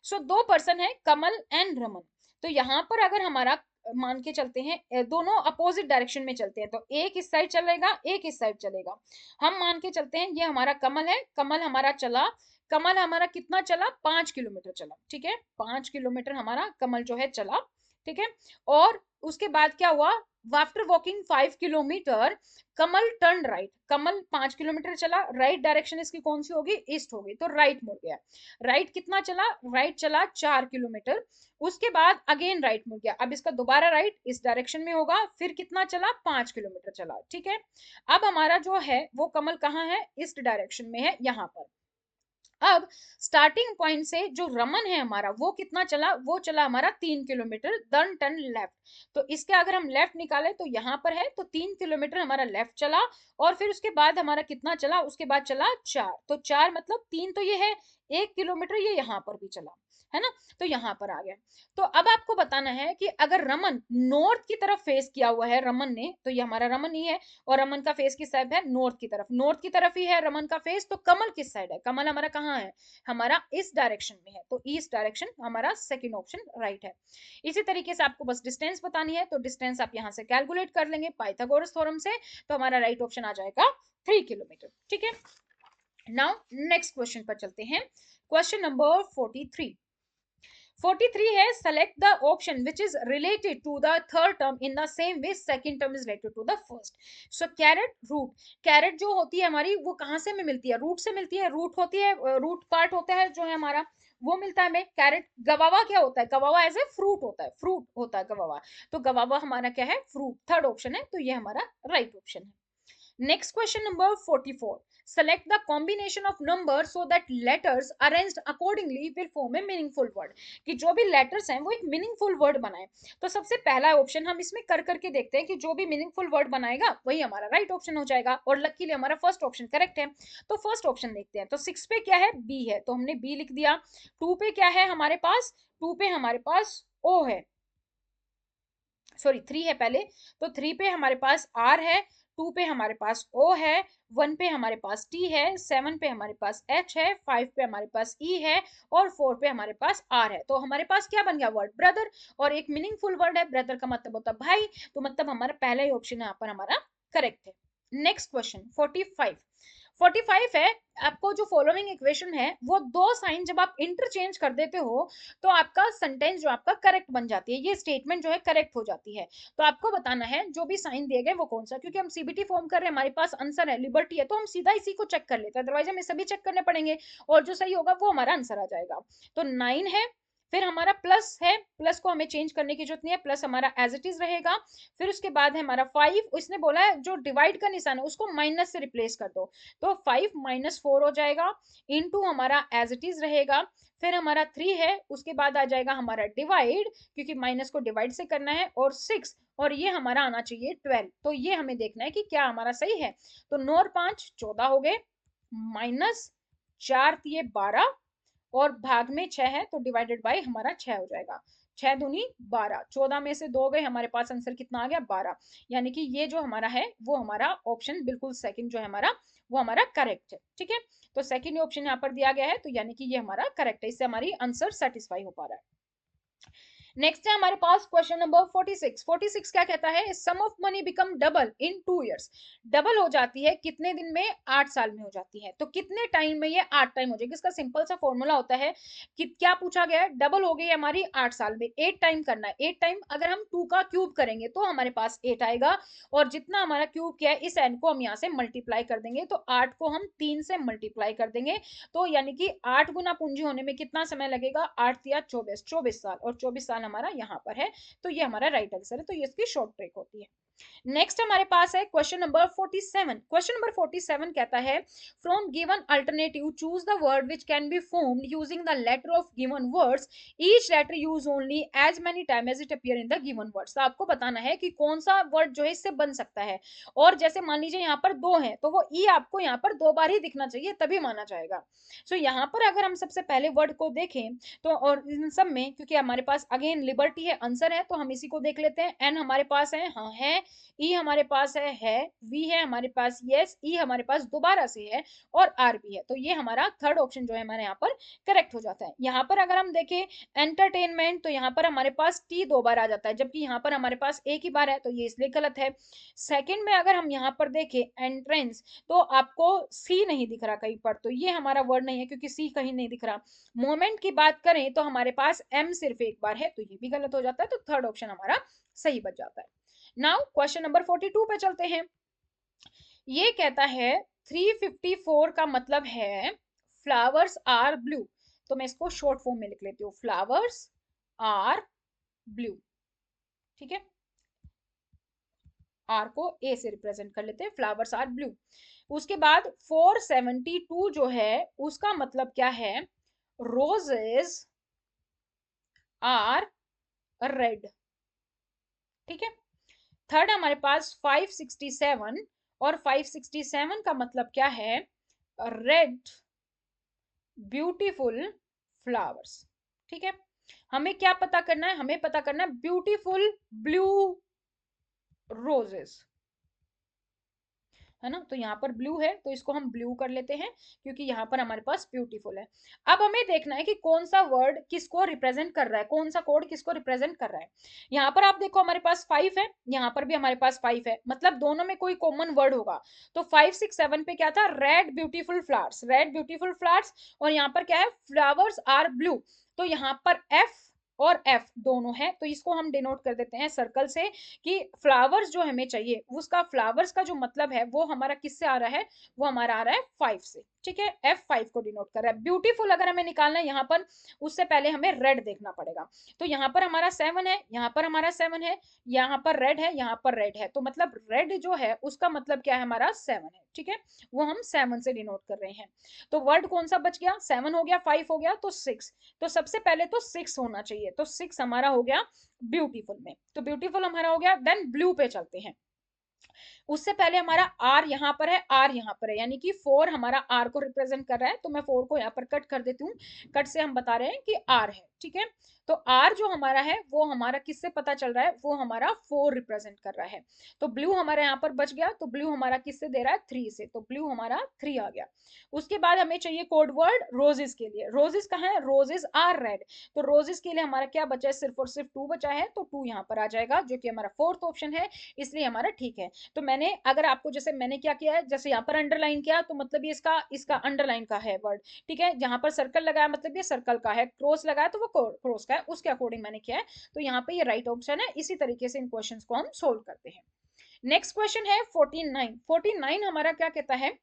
सो दो पर्सन है कमल एंड रमन। तो यहाँ पर अगर हमारा मान के चलते हैं दोनों अपोजिट डायरेक्शन में चलते हैं, तो एक इस साइड चलेगा, एक इस साइड चलेगा। हम मान के चलते हैं ये हमारा कमल है, कमल हमारा चला, कमल हमारा कितना चला, 5 किलोमीटर चला। ठीक है, 5 किलोमीटर हमारा कमल जो है चला। ठीक है, और उसके बाद क्या हुआ, आफ्टर वॉकिंग 5 किलोमीटर कमल टर्न राइट, कमल 5 किलोमीटर चला, राइट डायरेक्शन इसकी कौन सी होगी, ईस्ट होगी, तो राइट मुड़ गया। राइट कितना चला, राइट चला 4 किलोमीटर, उसके बाद अगेन राइट मुड़ गया, अब इसका दोबारा राइट इस डायरेक्शन में होगा, फिर कितना चला, 5 किलोमीटर चला। ठीक है, अब हमारा जो है वो कमल कहाँ है, ईस्ट डायरेक्शन में है यहाँ पर। अब स्टार्टिंग पॉइंट से जो रमन है हमारा वो कितना चला, वो चला हमारा 3 किलोमीटर, देन टर्न लेफ्ट। तो इसके अगर हम लेफ्ट निकाले तो यहाँ पर है, तो 3 किलोमीटर हमारा लेफ्ट चला, और फिर उसके बाद हमारा कितना चला, उसके बाद चला 4, तो 4 मतलब 3 तो ये है, 1 किलोमीटर ये यहाँ पर भी चला, है ना, तो यहाँ पर आ गया। तो अब आपको बताना है कि अगर रमन नॉर्थ की तरफ फेस किया हुआ है रमन ने, तो ये हमारा रमन ही है, और रमन का फेस किस साइड है, नॉर्थ की तरफ, नॉर्थ की तरफ ही है रमन का फेस, तो कमल किस साइड है, कमल हमारा कहाँ है, हमारा इस डायरेक्शन में है, तो ईस्ट डायरेक्शन हमारा सेकंड ऑप्शन राइट है। इसी तरीके से आपको बस डिस्टेंस बतानी है, तो डिस्टेंस आप यहाँ से कैलकुलेट कर लेंगे पाइथागोरस थ्योरम से, तो हमारा राइट ऑप्शन आ जाएगा 3 किलोमीटर। ठीक है, नाउ नेक्स्ट क्वेश्चन पर चलते हैं, क्वेश्चन नंबर 43। 43 है, select the option which is related to the third term in the same way second term is related to the first. So carrot root, carrot जो होती है हमारी वो कहाँ से हमें मिलती है, रूट से मिलती है, रूट होती है, रूट पार्ट होता है जो है हमारा, वो मिलता है हमें कैरेट। गवावा क्या होता है, गवावा एज ए फ्रूट होता है, फ्रूट होता है गवावा, तो गवावा हमारा क्या है, फ्रूट, थर्ड ऑप्शन है, तो ये हमारा राइट ऑप्शन है। Next question number 44. Select the combination of numbers so that letters arranged accordingly will form a meaningful word. कि जो भी letters हैं वो एक meaningful word बनाए। तो सबसे पहला ऑप्शन हम इसमें कर करके देखते हैं कि जो भी meaningful word बनाएगा वही हमारा राइट ऑप्शन हो जाएगा, और लकीली हमारा फर्स्ट ऑप्शन करेक्ट है। तो फर्स्ट ऑप्शन देखते हैं, तो 6 पे क्या है, बी है, तो हमने बी लिख दिया। 2 पे क्या है हमारे पास, 2 पे हमारे पास ओ है, सॉरी 3 है पहले, तो 3 पे हमारे पास आर है, 2 पे हमारे पास ओ है, 1 पे हमारे पास टी है, 7 पे हमारे पास एच है, 5 पे हमारे पास ई है, और 4 पे हमारे पास आर है। तो हमारे पास क्या बन गया, वर्ड ब्रदर, और एक मीनिंगफुल वर्ड है, ब्रदर का मतलब होता है भाई, तो मतलब हमारा पहला ही ऑप्शन यहाँ पर हमारा करेक्ट है। Next question 45। 45 है, आपको जो फॉलोइंग इक्वेशन है वो दो साइन जब आप इंटरचेंज कर देते हो तो आपका सेंटेंस जो आपका करेक्ट बन जाती है, ये स्टेटमेंट जो है करेक्ट हो जाती है। तो आपको बताना है जो भी साइन दिए गए वो कौन सा, क्योंकि हम सीबीटी फॉर्म कर रहे हैं, हमारे पास आंसर है, लिबर्टी है, तो हम सीधा इसी को चेक कर लेते हैं, अदरवाइज हमें सभी चेक करने पड़ेंगे, और जो सही होगा वो हमारा आंसर आ जाएगा। तो 9 है, फिर हमारा प्लस है, प्लस को हमें चेंज करने की जरूरत नहीं है, प्लस हमारा एज इट इज रहेगा। फिर उसके बाद है हमारा 5, इसने बोला है जो डिवाइड का निशान है उसको माइनस से रिप्लेस कर दो, तो 5 - 4 हो जाएगा, इनटू हमारा एज इट इज रहेगा। फिर हमारा 3 है, उसके बाद आ जाएगा हमारा डिवाइड, क्योंकि माइनस को डिवाइड से करना है, और 6, और ये हमारा आना चाहिए 12। तो ये हमें देखना है कि क्या हमारा सही है। तो 9 और 5 14 हो गए, माइनस 4 दिए 12, और भाग में 6 है, तो डिवाइडेड बाय हमारा 6 हो जाएगा, 6 दूनी 12, 14 में से 2 गए, हमारे पास आंसर कितना आ गया, 12। यानी कि ये जो हमारा है वो हमारा ऑप्शन बिल्कुल सेकंड जो है हमारा वो हमारा करेक्ट है। ठीक है, तो सेकंड ऑप्शन यहाँ पर दिया गया है, तो यानी कि ये हमारा करेक्ट है, इससे हमारी आंसर सेटिस्फाई हो पा रहा है। नेक्स्ट है हमारे पास क्वेश्चन नंबर 46। 46 क्या कहता है, sum of money become double in 2 years, double हो जाती है कितने दिन में, 8 साल में हो जाती है, तो कितने टाइम में ये 8 टाइम हो जाएगी। इसका सिंपल सा फॉर्मूला होता है कि क्या पूछा गया है, डबल हो गई हमारी 8 साल में, 8 टाइम करना है, 8 टाइम अगर हम 2 का क्यूब करेंगे तो हमारे पास 8 आएगा, और जितना हमारा क्यूब किया है इस एन को हम यहाँ से मल्टीप्लाई कर देंगे, तो 8 को हम 3 से मल्टीप्लाई कर देंगे, तो यानी कि 8 गुना पूंजी होने में कितना समय लगेगा, 8 या 24 साल, और 24 साल हमारा यहाँ पर है, तो ये हमारा राइट आंसर है, तो ये इसकी शॉर्ट ट्रिक होती है। नेक्स्ट हमारे पास है क्वेश्चन नंबर 47। क्वेश्चन नंबर 47 कहता है from given alternative choose the word which can be formed using the letter of given words, each letter use only as many time as it appear in the given words. तो आपको बताना है कि कौन सा वर्ड जो है इससे बन सकता है, और जैसे मान लीजिए यहाँ पर दो है तो वो ई आपको यहाँ पर दो बार ही दिखना चाहिए तभी माना जाएगा। सो यहाँ पर अगर हम सबसे पहले वर्ड को देखें तो, और इन सब में क्योंकि हमारे पास अगेन लिबर्टी है, आंसर है, तो हम इसी को देख लेते हैं। एन हमारे पास है, हाँ है, ई हमारे पास है, वी है हमारे पास, यस, ई हमारे पास दोबारा से है, और आर भी है, तो ये हमारा थर्ड ऑप्शन जो है हमारे यहाँ पर करेक्ट हो जाता है। यहाँ पर अगर हम देखें एंटरटेनमेंट, तो यहाँ पर हमारे पास टी दो बार आ जाता है, जबकि यहाँ पर हमारे पास एक ही बार है, तो ये इसलिए गलत है। सेकंड में अगर हम यहाँ पर देखें एंट्रेंस, तो आपको सी नहीं दिख रहा कहीं पर, तो ये हमारा वर्ड नहीं है क्योंकि सी कहीं नहीं दिख रहा। मोमेंट की बात करें तो हमारे पास एम सिर्फ एक बार है, तो ये भी गलत हो जाता है, तो थर्ड ऑप्शन हमारा सही बच जाता है। नाउ क्वेश्चन नंबर 42 पे चलते हैं। ये कहता है 354 का मतलब है फ्लावर्स आर ब्लू, तो मैं इसको शॉर्ट फॉर्म में लिख लेती हूँ, फ्लावर्स आर ब्लू, ठीक है, आर को ए से रिप्रेजेंट कर लेते हैं, फ्लावर्स आर ब्लू। उसके बाद 472 जो है उसका मतलब क्या है, रोजेस आर रेड, ठीक है। थर्ड हमारे पास 567, और 567 का मतलब क्या है, रेड ब्यूटीफुल फ्लावर्स, ठीक है। हमें क्या पता करना है, हमें पता करना है ब्यूटीफुल ब्लू रोजेस, है ना, तो यहाँ पर ब्लू है तो इसको हम ब्लू कर लेते हैं क्योंकि यहाँ पर हमारे पास ब्यूटीफुल है। अब हमें देखना है कि कौन सा वर्ड किसको रिप्रेजेंट कर रहा है, कौन सा कोड किसको रिप्रेजेंट कर रहा है। यहाँ पर आप देखो हमारे पास 5 है, यहाँ पर भी हमारे पास 5 है, मतलब दोनों में कोई कॉमन वर्ड होगा। तो 5 6 7 पे क्या था, red beautiful flowers, red beautiful flowers, और यहाँ पर क्या है, फ्लावर्स आर ब्लू। तो यहाँ पर एफ और एफ दोनों है, तो इसको हम डिनोट कर देते हैं सर्कल से कि फ्लावर्स जो हमें चाहिए उसका फ्लावर्स का जो मतलब है वो हमारा किससे आ रहा है, वो हमारा आ रहा है 5 से, ठीक है, F5 को डिनोट कर रहा है। ब्यूटीफुल अगर हमें निकालना है यहाँ पर, उससे पहले हमें रेड देखना पड़ेगा, तो यहाँ पर हमारा 7 है, यहाँ पर हमारा 7 है, यहाँ पर रेड है, यहाँ पर रेड है, तो मतलब रेड जो है उसका मतलब क्या है, हमारा 7 है, ठीक है, वो हम 7 से डिनोट कर रहे हैं। तो वर्ड कौन सा बच गया, 7 हो गया, 5 हो गया, तो 6, तो सबसे पहले तो 6 होना चाहिए, तो 6 हमारा हो गया ब्यूटीफुल में, तो ब्यूटीफुल हमारा हो गया। देन ब्लू पे चलते हैं, उससे पहले हमारा आर यहाँ पर है, आर यहाँ पर है, यानी कि 4 हमारा आर को रिप्रेजेंट कर रहा है, तो मैं 4 को यहाँ पर कट कर देती हूँ, कट से हम बता रहे हैं कि आर है, ठीक है। तो आर जो हमारा है वो हमारा किससे पता चल रहा है, वो हमारा 4 रिप्रेजेंट कर रहा है। तो ब्लू हमारा यहाँ पर बच गया, तो ब्लू हमारा किससे दे रहा है, 3 से, तो ब्लू हमारा 3 आ गया। उसके बाद हमें चाहिए कोड वर्ड रोजेस के लिए, रोजेस कहाँ है, रोजेस आर रेड, तो रोजेस के लिए हमारा क्या बचा है, सिर्फ और सिर्फ 2 बचा है, तो 2 यहाँ पर आ जाएगा जो कि हमारा फोर्थ ऑप्शन है, इसलिए हमारा ठीक है। तो मैंने अगर आपको जैसे मैंने क्या किया है, जैसे यहाँ पर अंडरलाइन किया तो मतलब ये इसका अंडरलाइन का है वर्ड, ठीक है, जहां पर सर्कल लगाया मतलब ये सर्कल का है, क्रॉस लगाया तो वो क्रॉस का है, उसके अकॉर्डिंग मैंने किया है, तो यहाँ पे ये राइट ऑप्शन है। इसी तरीके से इन क्वेश्चंस को हम सोल्व करते हैं। नेक्स्ट क्वेश्चन है 49। 49 हमारा क्या कहता है,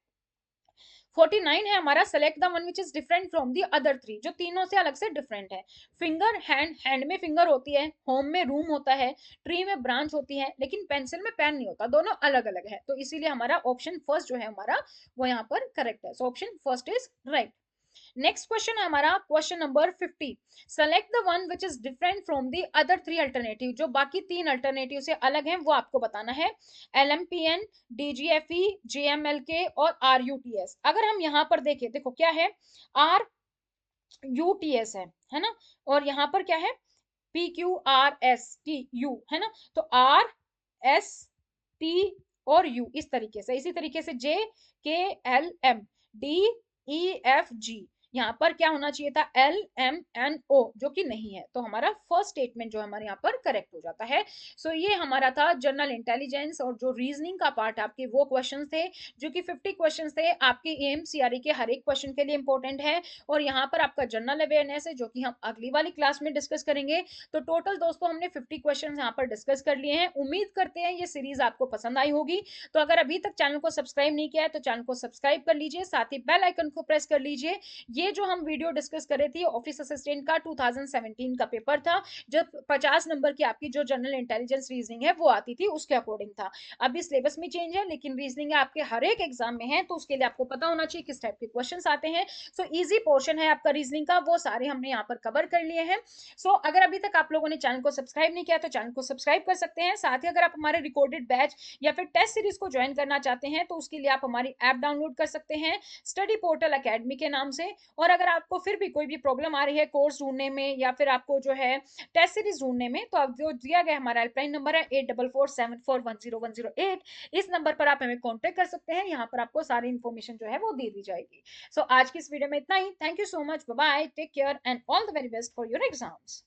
49 है हमारा select the one which is different from the other 3, जो तीनों से अलग से डिफरेंट है। फिंगर, हैंड, हैंड में फिंगर होती है, होम में रूम होता है, ट्री में ब्रांच होती है, लेकिन पेंसिल में पेन नहीं होता, दोनों अलग अलग है, तो इसीलिए हमारा ऑप्शन फर्स्ट जो है हमारा वो यहाँ पर करेक्ट है, so option first is right. Next question है हमारा question number 50। Select the one which is different from the other 3 alternative, जो बाकी 3 अल्टरनेटिव से अलग हैं वो आपको बताना है। LMPN, DGFE, JMLK और RUTS। अगर हम यहाँ पर देखें, देखो क्या है, RUTS है ना, और यहाँ पर क्या है, PQRSTU है ना, तो RST और U इस तरीके से, इसी तरीके से JKLMDEFG, यहाँ पर क्या होना चाहिए था, LMNO, जो कि नहीं है, तो हमारा फर्स्ट स्टेटमेंट जो हमारे यहाँ पर करेक्ट हो जाता है। सो ये हमारा था जनरल इंटेलिजेंस, और जो रीजनिंग का पार्ट आपके वो क्वेश्चंस थे जो कि 50 क्वेश्चंस थे आपके AMCRE के हर एक क्वेश्चन के लिए इंपॉर्टेंट है, और यहाँ पर आपका जनरल अवेयरनेस है जो कि हम अगली वाली क्लास में डिस्कस करेंगे। तो टोटल दोस्तों हमने 50 क्वेश्चन यहाँ पर डिस्कस कर लिए हैं। उम्मीद करते हैं ये सीरीज आपको पसंद आई होगी, तो अगर अभी तक चैनल को सब्सक्राइब नहीं किया है तो चैनल को सब्सक्राइब कर लीजिए, साथ ही बेल आइकन को प्रेस कर लीजिए। ये ये जो हम वीडियो डिस्कस कर रहे थे ऑफिस असिस्टेंट का 2017 का पेपर था, जब 50 नंबर की आपकी जो जनरल इंटेलिजेंस रीजनिंग है वो आती थी, उसके अकॉर्डिंग था। अभी सिलेबस में चेंज है, लेकिन रीजनिंग आपके हर एक एग्जाम में है, तो उसके लिए आपको पता होना चाहिए किस टाइप के क्वेश्चन आते हैं। सो इजी पोर्शन है आपका रीजनिंग का, वो सारे हमने यहाँ पर कवर कर लिए हैं। सो अगर अभी तक आप लोगों ने चैनल को सब्सक्राइब नहीं किया तो चैनल को सब्सक्राइब कर सकते हैं। साथ ही अगर आप हमारे रिकॉर्डेड बैच या फिर टेस्ट सीरीज को ज्वाइन करना चाहते हैं तो उसके लिए आप हमारी ऐप डाउनलोड कर सकते हैं, स्टडी पोर्टल अकेडमी के नाम से। और अगर आपको फिर भी कोई भी प्रॉब्लम आ रही है कोर्स ढूंढने में या फिर आपको जो है टेस्ट सीरीज ढूंढने में, तो आप जो दिया गया हमारा हेल्पलाइन नंबर है 8447410108, इस नंबर पर आप हमें कॉन्टेक्ट कर सकते हैं। यहाँ पर आपको सारी इन्फॉर्मेशन जो है वो दे दी जाएगी। सो आज की इस वीडियो में इतना ही। Thank you so much, bye bye, take care and all the very best for your exams.